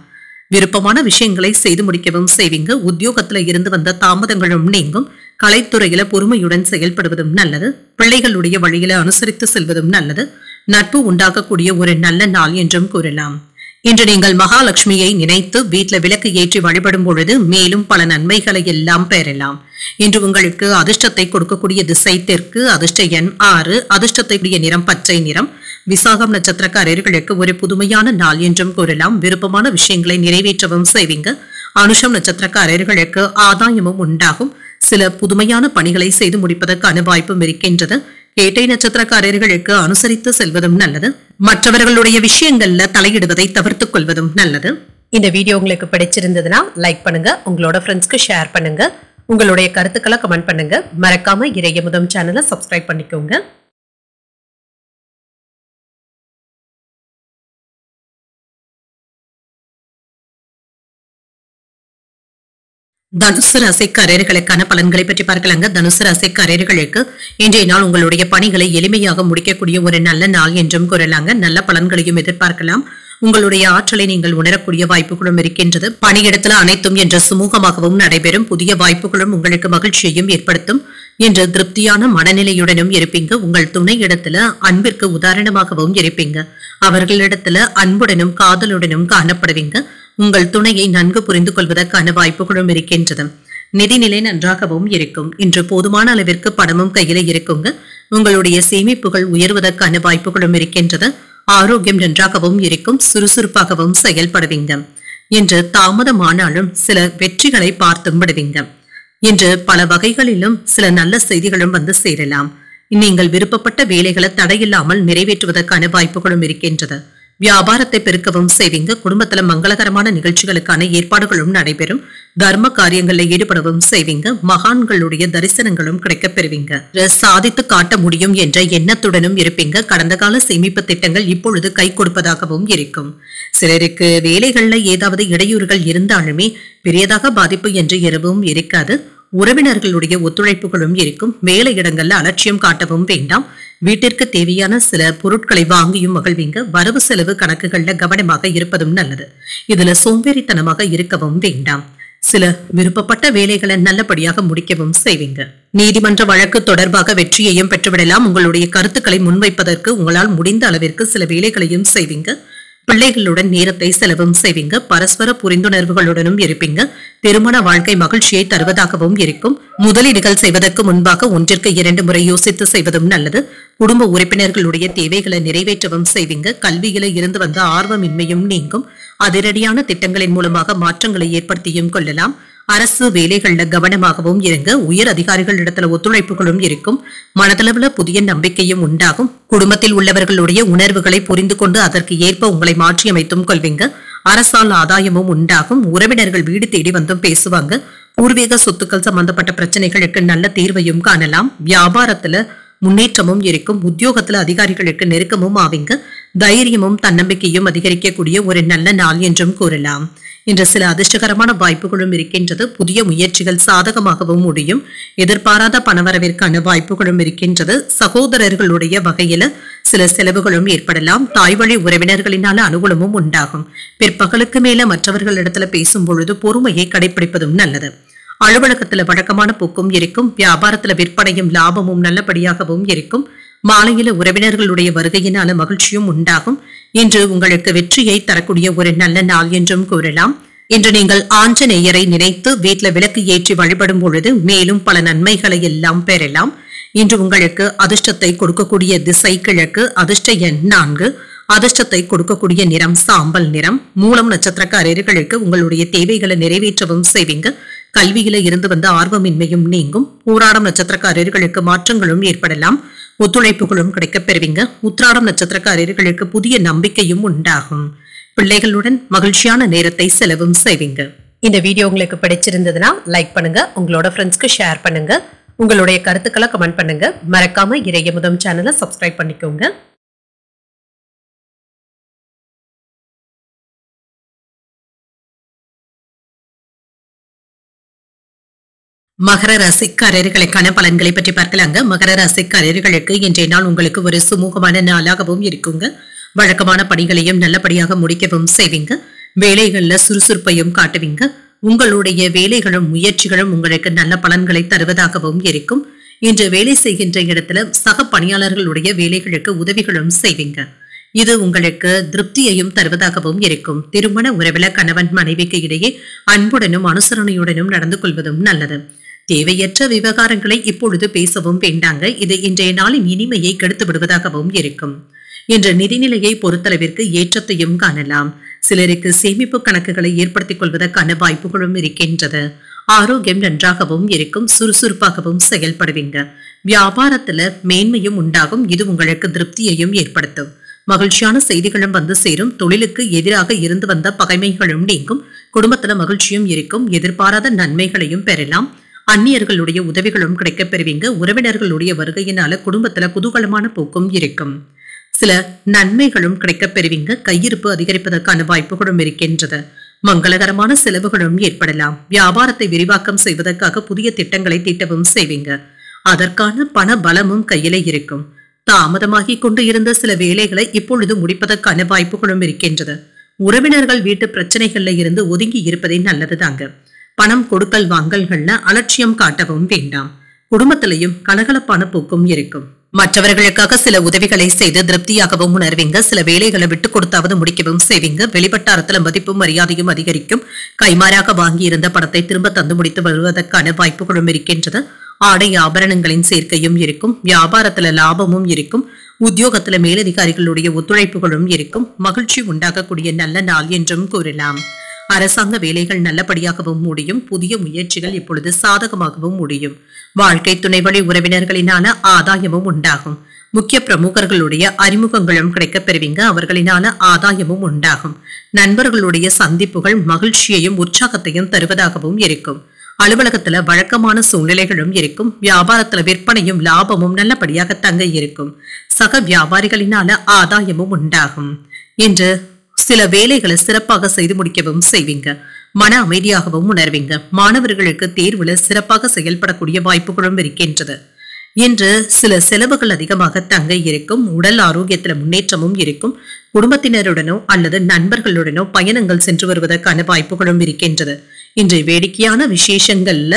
விருப்பமான விஷயங்களை செய்து முடிக்கவும் செய்வீங்க. உத்தியோகத்துல இருந்து வந்த தாமதங்களும் நீங்கும். கலைத்துறையில பொறுமையுடன் செயல்படுவதும் நல்லது. பிள்ளைகளுடைய வழியில அனுசரித்து செல்வதும் நல்லது. நட்பு உண்டாகக்கூடிய ஒரு நல்ல நாள் என்றும் கூறலாம். இன்று நீங்கள் மகாலட்சுமியை நினைத்து வீட்டுல விளக்கு ஏற்றி வழிபடும் பொழுது மேலும் பல நன்மைகளை எல்லாம் பெறலாம். இன்று உங்களுக்கு அதிர்ஷ்டத்தை கொடுக்கக்கூடிய திசை தெற்கு. அதிர்ஷ்ட எண் 6. அதிர்ஷ்டத்தை கூடிய நிறம் பச்சை நிறம். விசாகம் நட்சத்திரக்காரர்களுக்கு ஒரு புதுமையான நாள் என்றும் கூறலாம். விருப்பமான விஷயங்களை நிறைவேற்றவும் செய்வீங்க. அனுஷம் நட்சத்திரக்காரர்களுக்கு ஆதாயமும் உண்டாகும். சில புதுமையான பணிகளை செய்து முடிப்பதற்கான வாய்ப்பும் இருக்கின்றது. கேட்டை நட்சத்திரக்காரர்களுக்கு அனுசரித்து செல்வதும் நல்லது. மற்றவர்களுடைய விஷயங்கள்ல தலையிடுவதை தவிர்த்துக் கொள்வதும் நல்லது. இந்த வீடியோ உங்களுக்கு பிடிச்சிருந்ததுன்னா லைக் பண்ணுங்க. உங்களோட ஃப்ரெண்ட்ஸ்க்கு ஷேர் பண்ணுங்க. உங்களுடைய கருத்துக்களை கமெண்ட் பண்ணுங்க. மறக்காம இறையமுதம் சேனலை சப்ஸ்கிரைப் பண்ணிக்கோங்க. தனுசு ராசிக்காரர்களுக்கான பலன்களை பற்றி பார்க்கலாங்க. தனுசு ராசிக்காரர்களுக்கு இன்றைய நாள் உங்களுடைய பணிகளை எளிமையாக முடிக்கக்கூடிய ஒரு நல்ல நாள் என்றும் கூறலாங்க. நல்ல பலன்களையும் எதிர்பார்க்கலாம். உங்களுடைய ஆற்றலை நீங்கள் உணரக்கூடிய வாய்ப்புகளும் இருக்கின்றது. பணியிடத்துல அனைத்தும் என்ற சுமூகமாகவும் நடைபெறும். புதிய வாய்ப்புகளும் உங்களுக்கு மகிழ்ச்சியையும் ஏற்படுத்தும். என்று திருப்தியான மனநிலையுடனும் இருப்பீங்க. உங்கள் துணை இடத்துல அன்பிற்கு உதாரணமாகவும் இருப்பீங்க. அவர்களிடத்துல அன்புடனும் காதலுடனும் காணப்படுவீங்க. உங்கள் துணையை நன்கு புரிந்து கொள்வதற்கான வாய்ப்புகளும் இருக்கின்றது. நிதிநிலை நன்றாகவும் இருக்கும். இன்று போதுமான அளவிற்கு பணமும் கையில இருக்குங்க. உங்களுடைய சேமிப்புகள் உயர்வதற்கான வாய்ப்புகளும் இருக்கின்றது. ஆரோக்கியம் நன்றாகவும் இருக்கும். சுறுசுறுப்பாகவும் செயல்படுவீங்க. இன்று தாமதமானாலும் சில வெற்றிகளை பார்த்தும் விடுவீங்க. இன்று பல வகைகளிலும் சில நல்ல செய்திகளும் வந்து சேரலாம். நீங்கள் விருப்பப்பட்ட வேலைகளை தடையில்லாமல் நிறைவேற்றுவதற்கான வாய்ப்புகளும் இருக்கின்றது. வியாபாரத்தை பெருக்கவும் செய்வீங்க. குடும்பத்துல மங்களகரமான நிகழ்ச்சிகளுக்கான ஏற்பாடுகளும் நடைபெறும். தர்ம காரியங்களில் ஈடுபடவும் செய்வீங்க. மகான்களுடைய தரிசனங்களும் கிடைக்கப் பெறுவீங்க. சாதித்து காட்ட முடியும் என்ற எண்ணத்துடனும் இருப்பீங்க. கடந்த கால சேமிப்பு திட்டங்கள் இப்பொழுது கை கொடுப்பதாகவும் இருக்கும். சிலருக்கு வேலைகள்ல ஏதாவது இடையூறுகள் இருந்தாலுமே பெரியதாக பாதிப்பு என்று எதுவும் இருக்காது. உறவினர்களுடைய ஒத்துழைப்புகளும் இருக்கும். வேலையிடங்கள்ல அலட்சியம் காட்டவும் வேண்டாம். வீட்டிற்கு தேவையான சில பொருட்களை வாங்கியும் மகிழ்வீங்க. வரவு செலவு கணக்குகள்ல கவனமாக இருப்பதும் நல்லது. இதுல சோம்பேறித்தனமாக இருக்கவும் வேண்டாம். சில விருப்பப்பட்ட வேலைகளை நல்லபடியாக முடிக்கவும் செய்வீங்க. நீதிமன்ற வழக்கு தொடர்பாக வெற்றியையும் பெற்றுவிடலாம். உங்களுடைய கருத்துக்களை முன்வைப்பதற்கு உங்களால் முடிந்த அளவிற்கு சில வேலைகளையும் செய்வீங்க. பிள்ளைகளுடன் நேரத்தை செலவும் செய்வீங்க. பரஸ்பர புரிந்துணர்வுகளுடனும் இருப்பீங்க. திருமண வாழ்க்கை மகிழ்ச்சியை தருவதாகவும் இருக்கும். முதலீடுகள் செய்வதற்கு முன்பாக 1ற்கு 2 முறை யோசித்து செய்வதும் நல்லது. குடும்ப உறுப்பினர்களுடைய தேவைகளை நிறைவேற்றவும் செய்வீங்க. கல்வியில இருந்து வந்த ஆர்வமின்மையும் நீங்கும். அதிரடியான திட்டங்களின் மூலமாக மாற்றங்களை ஏற்படுத்தியும் கொள்ளலாம். அரசு வேலைகள்ல கவனமாகவும் இருங்க. உயர் அதிகாரிகளிடத்துல ஒத்துழைப்புகளும் இருக்கும். மனதளவுல புதிய நம்பிக்கையும் உண்டாகும். குடும்பத்தில் உள்ளவர்களுடைய உணர்வுகளை புரிந்து கொண்டு அதற்கு ஏற்ப உங்களை மாற்றியமைத்தும் கொள்வீங்க. அரசால் ஆதாயமும் உண்டாகும். உறவினர்கள் வீடு தேடி வந்தும் பேசுவாங்க. பூர்வீக சொத்துக்கள் சம்பந்தப்பட்ட பிரச்சனைகளுக்கு நல்ல தீர்வையும் காணலாம். வியாபாரத்துல முன்னேற்றமும் இருக்கும். உத்தியோகத்துல அதிகாரிகளுக்கு நெருக்கமும் ஆவீங்க. தைரியமும் தன்னம்பிக்கையும் அதிகரிக்கக்கூடிய ஒரு நல்ல நாள் என்றும் கூறலாம். இன்று சில அதிர்ஷ்டகரமான வாய்ப்புகளும் இருக்கின்றது. புதிய முயற்சிகள் சாதகமாகவும் முடியும். எதிர்பாராத பணவரவிற்கான வாய்ப்புகளும் இருக்கின்றது. சகோதரர்களுடைய வகையில சில செலவுகளும் ஏற்படலாம். தாய்வழி உறவினர்களினால அனுகூலமும் உண்டாகும். பிற்பகலுக்கு மேல மற்றவர்களிடத்துல பேசும் பொழுது பொறுமையை கடைபிடிப்பதும் நல்லது. அலுவலகத்துல வழக்கமான போக்கும் இருக்கும். வியாபாரத்துல விற்பனையும் லாபமும் நல்லபடியாகவும் இருக்கும். மாலையில உறவினர்களுடைய வருகையினால மகிழ்ச்சியும் உண்டாகும். இன்று உங்களுக்கு வெற்றியை தரக்கூடிய ஒரு நல்ல நாள் என்றும் கூறலாம். இன்று நீங்கள் ஆஞ்சநேயரை நினைத்து வீட்டுல விளக்கு ஏற்றி வழிபடும் பொழுது மேலும் பல நன்மைகளை எல்லாம் பெறலாம். இன்று உங்களுக்கு அதிர்ஷ்டத்தை கொடுக்கக்கூடிய திசை கிழக்கு. அதிர்ஷ்ட எண் 4. அதிர்ஷ்டத்தை கொடுக்கக்கூடிய நிறம் சாம்பல் நிறம். மூலம் நட்சத்திரக்காரர்களுக்கு உங்களுடைய தேவைகளை நிறைவேற்றவும் செய்வீங்க. கல்வியில இருந்து வந்த ஆர்வமின்மையும் நீங்கும். பூராடம் நட்சத்திரக்காரர்களுக்கு மாற்றங்களும் ஏற்படலாம். ஒத்துழைப்புகளும் கிடைக்கப் பெறுவீங்க. உத்திராடம் நட்சத்திரக்காரர்களுக்கு புதிய நம்பிக்கையும் உண்டாகும். பிள்ளைகளுடன் மகிழ்ச்சியான நேரத்தை செலவும் செய்வீங்க. இந்த வீடியோ உங்களுக்கு பிடிச்சிருந்ததுன்னா லைக் பண்ணுங்க. உங்களோட ஃப்ரெண்ட்ஸ்க்கு ஷேர் பண்ணுங்க. உங்களுடைய கருத்துக்களை கமெண்ட் பண்ணுங்க. மறக்காம இறையமுதம் சேனலை சப்ஸ்கிரைப் பண்ணிக்கோங்க. மகர ராசிக்காரர்களுக்கான பலன்களை பற்றி பார்க்கலாங்க. மகர ராசிக்காரர்களுக்கு இன்றைய நாள் உங்களுக்கு ஒரு சுமூகமான நாளாகவும் இருக்குங்க. வழக்கமான பணிகளையும் நல்லபடியாக முடிக்கவும் செய்வீங்க. வேலைகள்ல சுறுசுறுப்பையும் காட்டுவீங்க. உங்களுடைய வேலைகளும் முயற்சிகளும் உங்களுக்கு நல்ல பலன்களை தருவதாகவும் இருக்கும். இன்று வேலை செய்கின்ற இடத்துல சக பணியாளர்களுடைய வேலைகளுக்கு உதவிகளும் செய்வீங்க. இது உங்களுக்கு திருப்தியையும் தருவதாகவும் இருக்கும். திருமண உறவில கணவன் மனைவிக்கு இடையே அன்புடனும் அனுசரணையுடனும் நடந்து கொள்வதும் நல்லது. தேவையற்ற விவகாரங்களை இப்பொழுது பேசவும் வேண்டாங்க. இது இன்றைய நாளின் இனிமையை கெடுத்து விடுவதாகவும் இருக்கும். இன்று நிதிநிலையை பொறுத்தளவிற்கு ஏற்றத்தையும் காணலாம். சிலருக்கு சேமிப்பு கணக்குகளை ஏற்படுத்திக் கொள்வதற்கான வாய்ப்புகளும் இருக்கின்றது. ஆரோக்கியம் நன்றாகவும் இருக்கும். சுறுசுறுப்பாகவும் செயல்படுவீங்க. வியாபாரத்துல மேன்மையும் உண்டாகும். இது உங்களுக்கு திருப்தியையும் ஏற்படுத்தும். மகிழ்ச்சியான செய்திகளும் வந்து சேரும். தொழிலுக்கு எதிராக இருந்து வந்த பகைமைகளும் நீங்கும். குடும்பத்துல மகிழ்ச்சியும் இருக்கும். எதிர்பாராத நன்மைகளையும் பெறலாம். அந்நியர்களுடைய உதவிகளும் கிடைக்கப் பெறுவீங்க. உறவினர்களுடைய வருகையினால குடும்பத்துல குதூகலமான போக்கும் இருக்கும். சில நன்மைகளும் கிடைக்கப் பெறுவீங்க. கையிருப்பு அதிகரிப்பதற்கான வாய்ப்புகளும் இருக்கின்றது. மங்களகரமான செலவுகளும் ஏற்படலாம். வியாபாரத்தை விரிவாக்கம் செய்வதற்காக புதிய திட்டங்களை தீட்டவும் செய்வீங்க. அதற்கான பண பலமும் கையில இருக்கும். தாமதமாகி கொண்டு இருந்த சில வேலைகளை இப்பொழுது முடிப்பதற்கான வாய்ப்புகளும் இருக்கின்றது. உறவினர்கள் வீட்டு பிரச்சனைகள்ல இருந்து ஒதுங்கி இருப்பதே நல்லதுதாங்க. பணம் கொடுக்கல் வாங்கல்கள்ல அலட்சியம் காட்டவும் வேண்டாம். குடும்பத்திலையும் கலகலப்பான போக்கும் இருக்கும். மற்றவர்களுக்காக சில உதவிகளை செய்து திருப்தியாகவும் உணர்வீங்க. சில வேலைகளை விட்டு கொடுத்தாவது முடிக்கவும் செய்வீங்க. வெளிவட்டாரத்துல மதிப்பும் மரியாதையும் அதிகரிக்கும். கைமாறாக வாங்கி இருந்த பணத்தை திரும்ப தந்து முடித்து வருவதற்கான வாய்ப்புகளும் இருக்கின்றது. ஆடை ஆபரணங்களின் சேர்க்கையும் இருக்கும். வியாபாரத்துல லாபமும் இருக்கும். உத்தியோகத்துல மேலதிகாரிகளுடைய ஒத்துழைப்புகளும் இருக்கும். மகிழ்ச்சி உண்டாகக்கூடிய நல்ல நாள் என்றும் கூறலாம். அரசாங்க வேலைகள் நல்லபடியாகவும் முடியும். புதிய முயற்சிகள் இப்பொழுது சாதகமாகவும் முடியும். வாழ்க்கை துணை வழி உறவினர்களினால ஆதாயமும் உண்டாகும். முக்கிய பிரமுகர்களுடைய அறிமுகங்களும் கிடைக்கப் பெறுவீங்க. அவர்களினால ஆதாயமும் உண்டாகும். நண்பர்களுடைய சந்திப்புகள் மகிழ்ச்சியையும் உற்சாகத்தையும் தருவதாகவும் இருக்கும். அலுவலகத்துல வழக்கமான சூழ்நிலைகளும் இருக்கும். வியாபாரத்துல விற்பனையும் லாபமும் நல்லபடியாக தங்க இருக்கும். சக வியாபாரிகளினால ஆதாயமும் உண்டாகும். என்று சில வேலைகளை சிறப்பாக செய்து முடிக்கவும் செய்வீங்க. மன அமைதியாகவும் உணர்வீங்க. மாணவர்களுக்கு தேர்வுல சிறப்பாக செயல்படக்கூடிய வாய்ப்புகளும் இருக்கின்றது. இன்று சில செலவுகள் அதிகமாக தங்க இருக்கும். உடல் ஆரோக்கியத்துல முன்னேற்றமும் இருக்கும். குடும்பத்தினருடனோ அல்லது நண்பர்களுடனோ பயணங்கள் சென்று வருவதற்கான வாய்ப்புகளும் இருக்கின்றது. இன்று வேடிக்கையான விசேஷங்கள்ல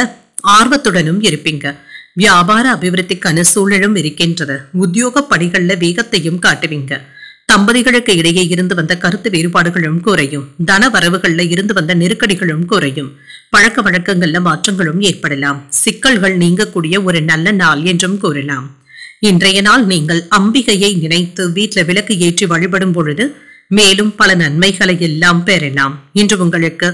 ஆர்வத்துடனும் இருப்பீங்க. வியாபார அபிவிருத்திக்கான சூழலும் இருக்கின்றது. உத்தியோக பணிகள்ல வேகத்தையும் காட்டுவீங்க. தம்பதிகளுக்கு இடையே இருந்து வந்த கருத்து வேறுபாடுகளும் குறையும். தன வரவுகள்ல இருந்து வந்த நெருக்கடிகளும் குறையும். பழக்க வழக்கங்கள்ல மாற்றங்களும் ஏற்படலாம். சிக்கல்கள் நீங்கக்கூடிய ஒரு நல்ல நாள் என்றும் கூறலாம். இன்றைய நாள் நீங்கள் அம்பிகையை நினைத்து வீட்டுல விளக்கு ஏற்றி வழிபடும் பொழுது மேலும் பல நன்மைகளை எல்லாம் பெறலாம். இன்று உங்களுக்கு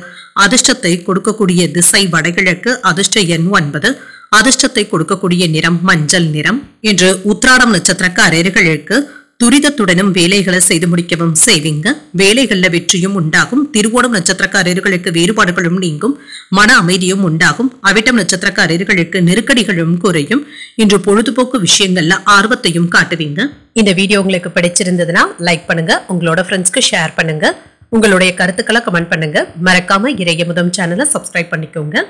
அதிர்ஷ்டத்தை கொடுக்கக்கூடிய திசை வடகிழக்கு. அதிர்ஷ்ட எண் 9. அதிர்ஷ்டத்தை கொடுக்கக்கூடிய நிறம் மஞ்சள் நிறம். இன்று உத்திராடம் நட்சத்திரக்காரர்களுக்கு துரிதத்துடனும் வேலைகளை செய்து முடிக்கவும் செய்வீங்க. வேலைகள்ல வெற்றியும் உண்டாகும். திருவோணம் நட்சத்திரக்காரர்களுக்கு வேறுபாடுகளும் நீங்கும். மன அமைதியும் உண்டாகும். அவிட்டம் நட்சத்திரக்காரர்களுக்கு நெருக்கடிகளும் குறையும். இன்று பொழுதுபோக்கு விஷயங்கள்ல ஆர்வத்தையும் காட்டுவீங்க. இந்த வீடியோ உங்களுக்கு பிடிச்சிருந்ததுன்னா லைக் பண்ணுங்க, உங்களோட ஃப்ரெண்ட்ஸ்க்கு ஷேர் பண்ணுங்க, உங்களுடைய கருத்துக்களை கமெண்ட் பண்ணுங்க. மறக்காம இறையமுதம் சேனலை சப்ஸ்கிரைப் பண்ணிக்கோங்க.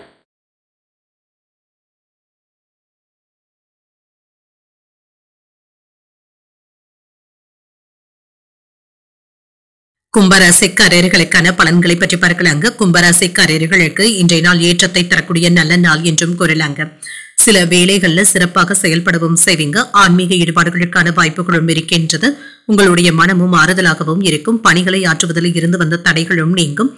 கும்பராசிக்காரர்களுக்கான பலன்களை பற்றி பார்க்கலாங்க. கும்பராசிக்காரர்களுக்கு இன்றைய நாள் ஏற்றத்தை தரக்கூடிய நல்ல நாள் என்றும் கூறலாங்க. சில வேலைகள்ல சிறப்பாக செயல்படவும் செய்வீங்க. ஆன்மீக ஈடுபாடுகளுக்கான வாய்ப்புகளும் இருக்கின்றது. உங்களுடைய மனமும் ஆறுதலாகவும் இருக்கும். பணிகளை ஆற்றுவதில் இருந்து வந்த தடைகளும் நீங்கும்.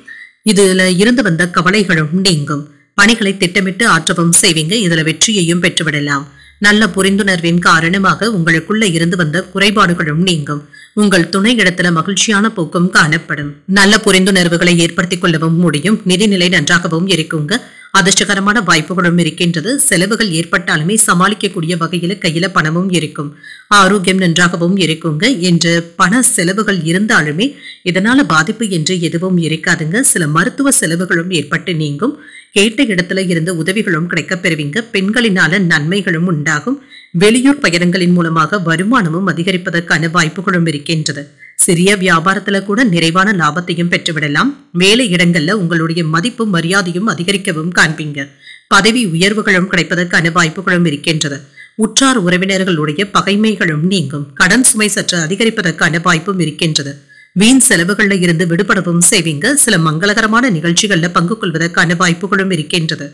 இதுல இருந்து வந்த கவலைகளும் நீங்கும். பணிகளை திட்டமிட்டு ஆற்றவும் செய்வீங்க. இதுல வெற்றியையும் பெற்றுவிடலாம். நல்ல புரிந்துணர்வின் காரணமாக உங்களுக்குள்ள இருந்து வந்த குறைபாடுகளும் நீங்கும். உங்கள் துணை இடத்துல மகிழ்ச்சியான போக்கும் காணப்படும். நல்ல புரிந்துணர்வுகளை ஏற்படுத்திக் கொள்ளவும் முடியும். நிதிநிலை நன்றாகவும் இருக்குங்க. அதிர்ஷ்டகரமான வாய்ப்புகளும் இருக்கின்றது. செலவுகள் ஏற்பட்டாலுமே சமாளிக்கக்கூடிய வகையில கையில பணமும் இருக்கும். ஆரோக்கியம் நன்றாகவும் இருக்குங்க. என்று பண செலவுகள் இருந்தாலுமே இதனால பாதிப்பு என்று எதுவும் இருக்காதுங்க. சில மருத்துவ செலவுகளும் ஏற்பட்டு நீங்கும். கேட்ட இடத்துல இருந்து உதவிகளும் கிடைக்கப் பெறுவீங்க. பெண்களினால நன்மைகளும் உண்டாகும். வெளியூர் பயணங்களின் மூலமாக வருமானமும் அதிகரிப்பதற்கான வாய்ப்புகளும் இருக்கின்றது. சிறிய வியாபாரத்துல கூட நிறைவான லாபத்தையும் பெற்றுவிடலாம். வேலை இடங்கள்ல உங்களுடைய மதிப்பும் மரியாதையும் அதிகரிக்கவும் காண்பீங்க. பதவி உயர்வுகளும் கிடைப்பதற்கான வாய்ப்புகளும் இருக்கின்றது. உற்றார் உறவினர்களுடைய பகைமைகளும் நீங்கும். கடன் சுமை சற்று அதிகரிப்பதற்கான வாய்ப்பும் இருக்கின்றது. வீண் செலவுகள்ல இருந்து விடுபடவும் செய்வீங்க. சில மங்களகரமான நிகழ்ச்சிகள்ல பங்கு கொள்வதற்கான வாய்ப்புகளும் இருக்கின்றது.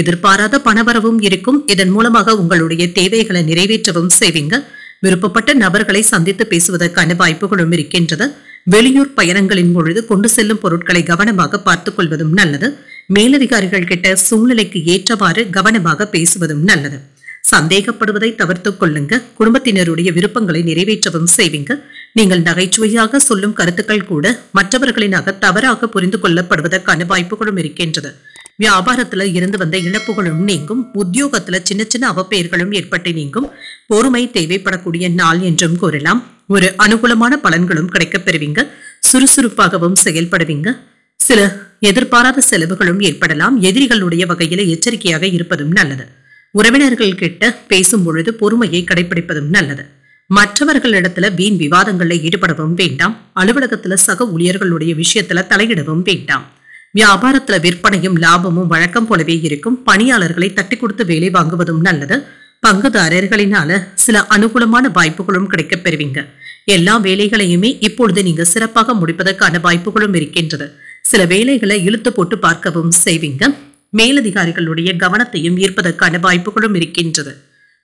எதிர்பாராத பணவரவும் இருக்கும். இதன் மூலமாக உங்களுடைய தேவைகளை நிறைவேற்றவும் செய்வீங்க. விருப்பப்பட்ட நபர்களை சந்தித்து பேசுவதற்கான வாய்ப்புகளும் இருக்கின்றது. வெளியூர் பயணங்களின் பொழுது கொண்டு செல்லும் பொருட்களை கவனமாக பார்த்துக் கொள்வதும் நல்லது. மேலதிகாரிகள் கிட்ட சூழ்நிலைக்கு ஏற்றவாறு கவனமாக பேசுவதும் நல்லது. சந்தேகப்படுவதை தவிர்த்துக் கொள்ளுங்க. குடும்பத்தினருடைய விருப்பங்களை நிறைவேற்றவும் செய்வீங்க. நீங்கள் நகைச்சுவையாக சொல்லும் கருத்துக்கள் கூட மற்றவர்களினாக தவறாக புரிந்து கொள்ளப்படுவதற்கான வாய்ப்புகளும் இருக்கின்றது. வியாபாரத்துல இருந்து வந்த இழப்புகளும் நீங்கும். உத்தியோகத்துல சின்ன சின்ன அவப்பெயர்களும் ஏற்பட்டு நீங்கும். பொறுமை தேவைப்படக்கூடிய நாள் என்றும் கூறலாம். ஒரு அனுகூலமான பலன்களும் கிடைக்கப் பெறுவீங்க. சுறுசுறுப்பாகவும் செயல்படுவீங்க. சில எதிர்பாராத செலவுகளும் ஏற்படலாம். எதிரிகளுடைய வகையில எச்சரிக்கையாக இருப்பதும் நல்லது. உறவினர்கள் கிட்ட பேசும் பொழுது பொறுமையை கடைபிடிப்பதும் நல்லது. மற்றவர்களிடத்துல வீண் விவாதங்கள்ல ஈடுபடவும் வேண்டாம். அலுவலகத்துல சக ஊழியர்களுடைய விஷயத்துல தலையிடவும் வேண்டாம். வியாபாரத்துல விற்பனையும் லாபமும் வழக்கம் போலவே இருக்கும். பணியாளர்களை தட்டி கொடுத்து வேலை வாங்குவதும் நல்லது. பங்குதாரர்களினால சில அனுகூலமான வாய்ப்புகளும் கிடைக்கப் பெறுவீங்க. எல்லா வேலைகளையுமே இப்பொழுது நீங்க சிறப்பாக முடிப்பதற்கான வாய்ப்புகளும் இருக்கின்றது. சில வேலைகளை இழுத்து போட்டு பார்க்கவும் செய்வீங்க. மேலதிகாரிகளுடைய கவனத்தையும் ஈர்ப்பதற்கான வாய்ப்புகளும் இருக்கின்றது.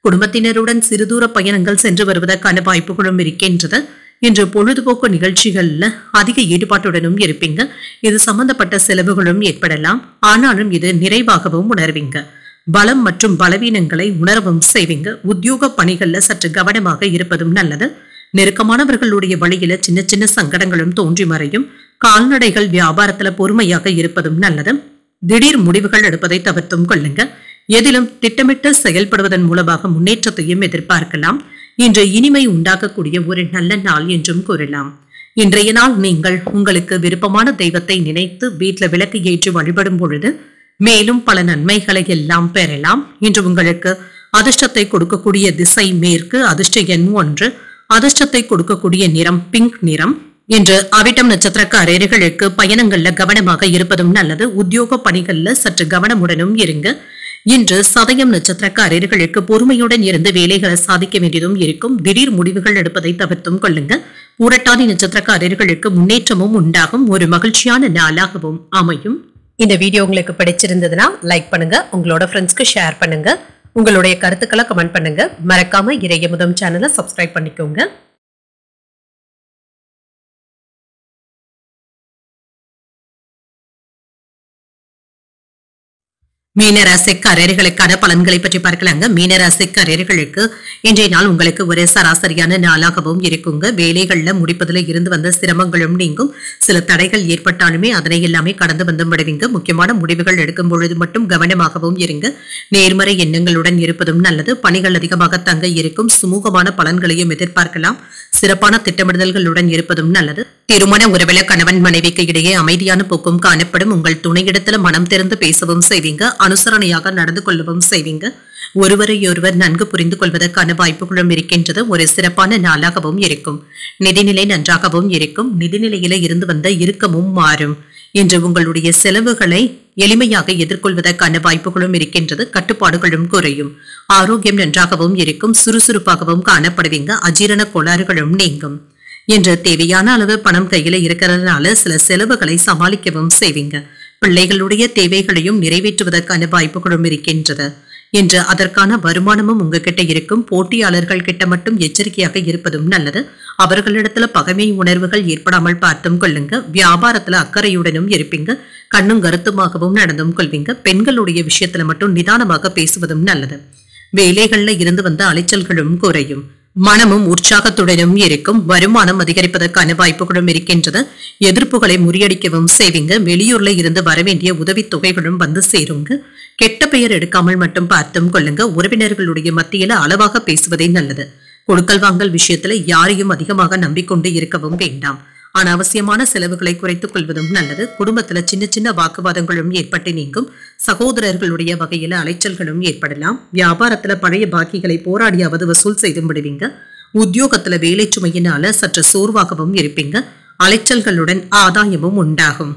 குடும்பத்தினருடன் சிறுதூர பயணங்கள் சென்று வருவதற்கான வாய்ப்புகளும் இருக்கின்றது. இன்று பொழுதுபோக்கு நிகழ்ச்சிகள்ல அதிக ஈடுபாட்டுடனும் இருப்பீங்க. இது சம்பந்தப்பட்ட செலவுகளும் ஏற்படலாம். ஆனாலும் இது நிறைவாகவும் உணர்வீங்க. பலம் மற்றும் பலவீனங்களை உணரவும் செய்வீங்க. உத்தியோக பணிகள்ல சற்று கவனமாக இருப்பதும் நல்லது. நெருக்கமானவர்களுடைய வழியில சின்ன சின்ன சங்கடங்களும் தோன்றி மறையும். கால்நடைகள் வியாபாரத்துல பொறுமையாக இருப்பதும் நல்லது. திடீர் முடிவுகள் எடுப்பதை தவிர்த்தும் கொள்ளுங்க. எதிலும் திட்டமிட்டு செயல்படுவதன் மூலமாக முன்னேற்றத்தையும் எதிர்பார்க்கலாம். இன்று இனிமை உண்டாக்கக்கூடிய ஒரு நல்ல நாள் என்றும் கூறலாம். இன்றைய நாள் நீங்கள் உங்களுக்கு விருப்பமான தெய்வத்தை நினைத்து வீட்டுல விளக்கு ஏற்றி வழிபடும் பொழுது மேலும் பல நன்மைகளை எல்லாம் பெறலாம். இன்று உங்களுக்கு அதிர்ஷ்டத்தை கொடுக்கக்கூடிய திசை மேற்கு. அதிர்ஷ்ட எண் 1. அதிர்ஷ்டத்தை கொடுக்கக்கூடிய நிறம் பிங்க் நிறம். இன்று அவிட்டம் நட்சத்திரக்காரர்களுக்கு பயணங்கள்ல கவனமாக இருப்பதும் நல்லது. உத்தியோக பணிகள்ல சற்று கவனமுடனும் இருங்க. இன்று சதயம் நட்சத்திரக்காரர்களுக்கு பொறுமையுடன் இருந்து வேலைகளை சாதிக்க வேண்டியதும் இருக்கும். திடீர் முடிவுகள் எடுப்பதை தவிர்த்தும் கொள்ளுங்க. பூரட்டாதி நட்சத்திரக்காரர்களுக்கு முன்னேற்றமும் உண்டாகும். ஒரு மகிழ்ச்சியான நாளாகவும் அமையும். இந்த வீடியோ உங்களுக்கு பிடிச்சிருந்ததுன்னா லைக் பண்ணுங்க, உங்களோட ஃப்ரெண்ட்ஸ்க்கு ஷேர் பண்ணுங்க, உங்களுடைய கருத்துக்களை கமெண்ட் பண்ணுங்க. மறக்காம இறையமுதம் சேனலை சப்ஸ்கிரைப் பண்ணிக்கோங்க. மீனராசிக்காரர்களுக்கான பலன்களை பற்றி பார்க்கலாங்க. மீனராசிக்காரர்களுக்கு இன்றைய நாள் உங்களுக்கு ஒரு சராசரியான நாளாகவும் இருக்குங்க. வேலைகள்ல முடிப்பதில் இருந்து வந்த சிரமங்களும் நீங்கும். சில தடைகள் ஏற்பட்டாலுமே அதனை எல்லாமே கடந்து வந்து விடுவீங்க. முக்கியமான முடிவுகள் எடுக்கும் பொழுது மட்டும் கவனமாகவும் இருங்க. நேர்மறை எண்ணங்களுடன் இருப்பதும் நல்லது. பணிகள் அதிகமாக தங்க இருக்கும். சுமூகமான பலன்களையும் எதிர்பார்க்கலாம். சிறப்பான திட்டமிடுதல்களுடன் இருப்பதும் நல்லது. திருமண உறவில கணவன் மனைவிக்கு இடையே அமைதியான போக்கும் காணப்படும். உங்கள் துணையிடத்துல மனம் திறந்து பேசவும் செய்வீங்க. அனுசரணையாக நடந்து கொள்ளவும் செய்வீங்க. ஒருவரையொருவர் நன்கு புரிந்து கொள்வதற்கான வாய்ப்புகளும் இருக்கின்றது. ஒரு சிறப்பான நாளாகவும் இருக்கும். நிதிநிலை நன்றாகவும் இருக்கும். நிதிநிலையில இருந்து வந்த இறுக்கமும் மாறும். இன்று உங்களுடைய செலவுகளை எளிமையாக எதிர்கொள்வதற்கான வாய்ப்புகளும் இருக்கின்றது. கட்டுப்பாடுகளும் குறையும். ஆரோக்கியம் நன்றாகவும் இருக்கும். சுறுசுறுப்பாகவும் காணப்படுவீங்க. அஜீரண கோளாறுகளும் நீங்கும். இன்று தேவையான அளவு பணம் கையில இருக்கிறதுனால சில செலவுகளை சமாளிக்கவும் செய்வீங்க. பிள்ளைகளுடைய தேவைகளையும் நிறைவேற்றுவதற்கான வாய்ப்புகளும் இருக்கின்றது. இன்று அதற்கான வருமானமும் உங்ககிட்ட இருக்கும். போட்டியாளர்கள் கிட்ட மட்டும் எச்சரிக்கையாக இருப்பதும் நல்லது. அவர்களிடத்துல பகைமை உணர்வுகள் ஏற்படாமல் பார்த்தும் கொள்ளுங்க. வியாபாரத்துல அக்கறையுடனும் இருப்பீங்க. கண்ணும் கருத்துமாகவும் நடந்தும் கொள்வீங்க. பெண்களுடைய விஷயத்துல மட்டும் நிதானமாக பேசுவதும் நல்லது. வேலைகள்ல இருந்து வந்த அலைச்சல்களும் குறையும். மனமும் உற்சாகத்துடனும் இருக்கும். வருமானம் அதிகரிப்பதற்கான வாய்ப்புகளும் இருக்கின்றது. எதிர்ப்புகளை முறியடிக்கவும் செய்வீங்க. வெளியூர்ல இருந்து வரவேண்டிய உதவித் தொகைகளும் வந்து சேருங்க. கெட்ட பெயர் எடுக்காமல் மட்டும் பார்த்தும் கொள்ளுங்க. உறவினர்களுடைய மத்தியில அளவாக பேசுவதே நல்லது. கொடுக்கல் வாங்கல் விஷயத்துல யாரையும் அதிகமாக நம்பிக்கொண்டு இருக்கவும் வேண்டாம். அனாவசியமான செலவுகளை குறைத்துக் கொள்வதும் நல்லது. குடும்பத்துல சின்ன சின்ன வாக்குவாதங்களும் ஏற்பட்டு நீங்கும். சகோதரர்களுடைய வகையில அலைச்சல்களும் ஏற்படலாம். வியாபாரத்துல பழைய பாக்கிகளை போராடியாவது வசூல் செய்து விடுவீங்க. உத்தியோகத்துல வேலை சுமையினால சற்று சோர்வாகவும் இருப்பீங்க. அலைச்சல்களுடன் ஆதாயமும் உண்டாகும்.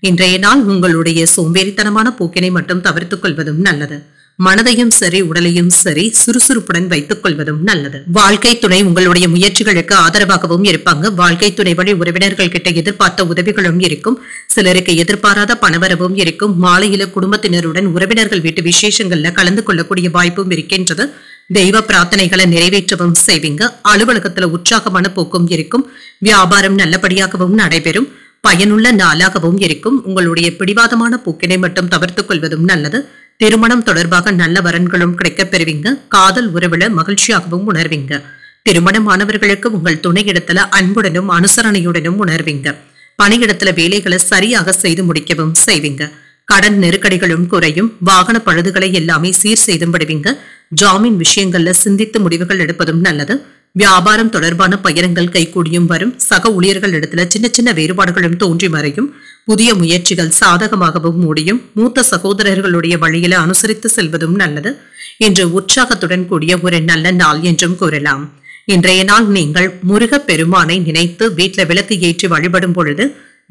இன்றைய நாள் உங்களுடைய சோம்பேறித்தனமான போக்கினை மட்டும் தவிர்த்துக் கொள்வதும் நல்லது. மனதையும் சரி உடலையும் சரி சுறுசுறுப்புடன் வைத்துக் கொள்வதும் நல்லது. வாழ்க்கை துணை உங்களுடைய முயற்சிகளுக்கு ஆதரவாகவும் இருப்பாங்க. வாழ்க்கை துணை வழி உறவினர்கள் கிட்ட எதிர்பார்த்த உதவிகளும் இருக்கும். சிலருக்கு எதிர்பாராத பணவரவும் இருக்கும். மாலையில குடும்பத்தினருடன் உறவினர்கள் வீட்டு விசேஷங்கள்ல கலந்து கொள்ளக்கூடிய வாய்ப்பும் இருக்கின்றது. தெய்வ பிரார்த்தனைகளை நிறைவேற்றவும் செய்வீங்க. அலுவலகத்துல உற்சாகமான போக்கும் இருக்கும். வியாபாரம் நல்லபடியாகவும் நடைபெறும். பயனுள்ள நாளாகவும் இருக்கும். உங்களுடைய பிடிவாதமான போக்கினை மட்டும் தவிர்த்துக் கொள்வதும் நல்லது. திருமணம் தொடர்பாக நல்ல வரன்களும் கிடைக்கப் பெறுவீங்க. காதல் உறவுல மகிழ்ச்சியாகவும் உணர்வீங்க. திருமணமானவர்களுக்கு உங்கள் துணையிடத்துல அன்புடனும் அனுசரணையுடனும் உணர்வீங்க. பணியிடத்துல வேலைகளை சரியாக செய்து முடிக்கவும் செய்வீங்க. கடன் நெருக்கடிகளும் குறையும். வாகன பழுதுகளை எல்லாமே சீர் செய்து விடுவீங்க. ஜாமீன் விஷயங்கள்ல சிந்தித்து முடிவுகள் எடுப்பதும் நல்லது. வியாபாரம் தொடர்பான பயணங்கள் கைகூடியும் வரும். சக ஊழியர்கள் இடத்துல சின்ன சின்ன வேறுபாடுகளும் தோன்றி மறையும். புதிய முயற்சிகள் சாதகமாகவும் முடியும். மூத்த சகோதரர்களுடைய வழியில அனுசரித்து செல்வதும் நல்லது. இன்று உற்சாகத்துடன் கூடிய ஒரு நல்ல நாள் என்றும் கூறலாம். இன்றைய நாள் நீங்கள் முருக பெருமானை நினைத்து வீட்டுல விளக்கு ஏற்றி வழிபடும் பொழுது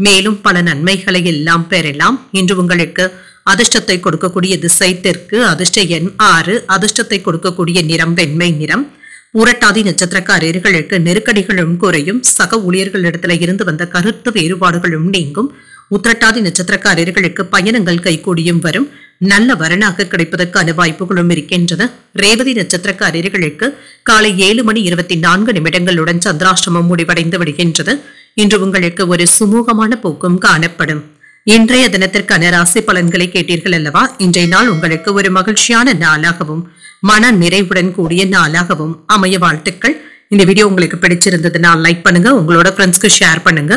மேலும் பல நன்மைகளை எல்லாம் பெறலாம். இன்று உங்களுக்கு அதிர்ஷ்டத்தை கொடுக்கக்கூடிய திசை தெற்கு. அதிர்ஷ்ட எண் 6. அதிர்ஷ்டத்தை கொடுக்கக்கூடிய நிறம் வெண்மை நிறம். பூரட்டாதி நட்சத்திரக்காரர்களுக்கு நெருக்கடிகளும் குறையும். சக ஊழியர்களிடத்துல இருந்து வந்த கருத்து வேறுபாடுகளும் நீங்கும். உத்திரட்டாதி நட்சத்திரக்காரர்களுக்கு பயணங்கள் கைகூடியும் வரும். நல்ல வரனாக கிடைப்பதற்கான வாய்ப்புகளும் இருக்கின்றது. ரேவதி நட்சத்திரக்காரர்களுக்கு காலை 7:24 சந்திராஷ்டமம் முடிவடைந்து விடுகின்றது. இன்று உங்களுக்கு ஒரு சுமூகமான போக்கும் காணப்படும். இன்றைய தினத்திற்கான ராசி பலன்களை கேட்டீர்கள் அல்லவா? இன்றைய நாள் உங்களுக்கு ஒரு மகிழ்ச்சியான நாளாகவும் மன நிறைவுடன் கூடிய நாளாகவும் அமைய வாழ்த்துக்கள். இந்த வீடியோ உங்களுக்கு பிடிச்சிருந்ததுன்னா லைக் பண்ணுங்க, உங்களோட ஃப்ரெண்ட்ஸ்க்கு ஷேர் பண்ணுங்க,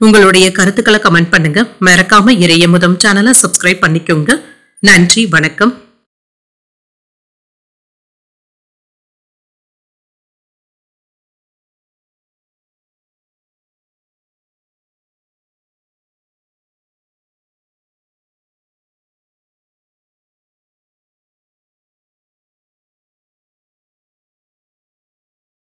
உங்களுடைய கருத்துக்களை கமெண்ட் பண்ணுங்க. மறக்காம இறையமுதம் சேனலை சப்ஸ்கிரைப் பண்ணிக்கோங்க. நன்றி, வணக்கம்.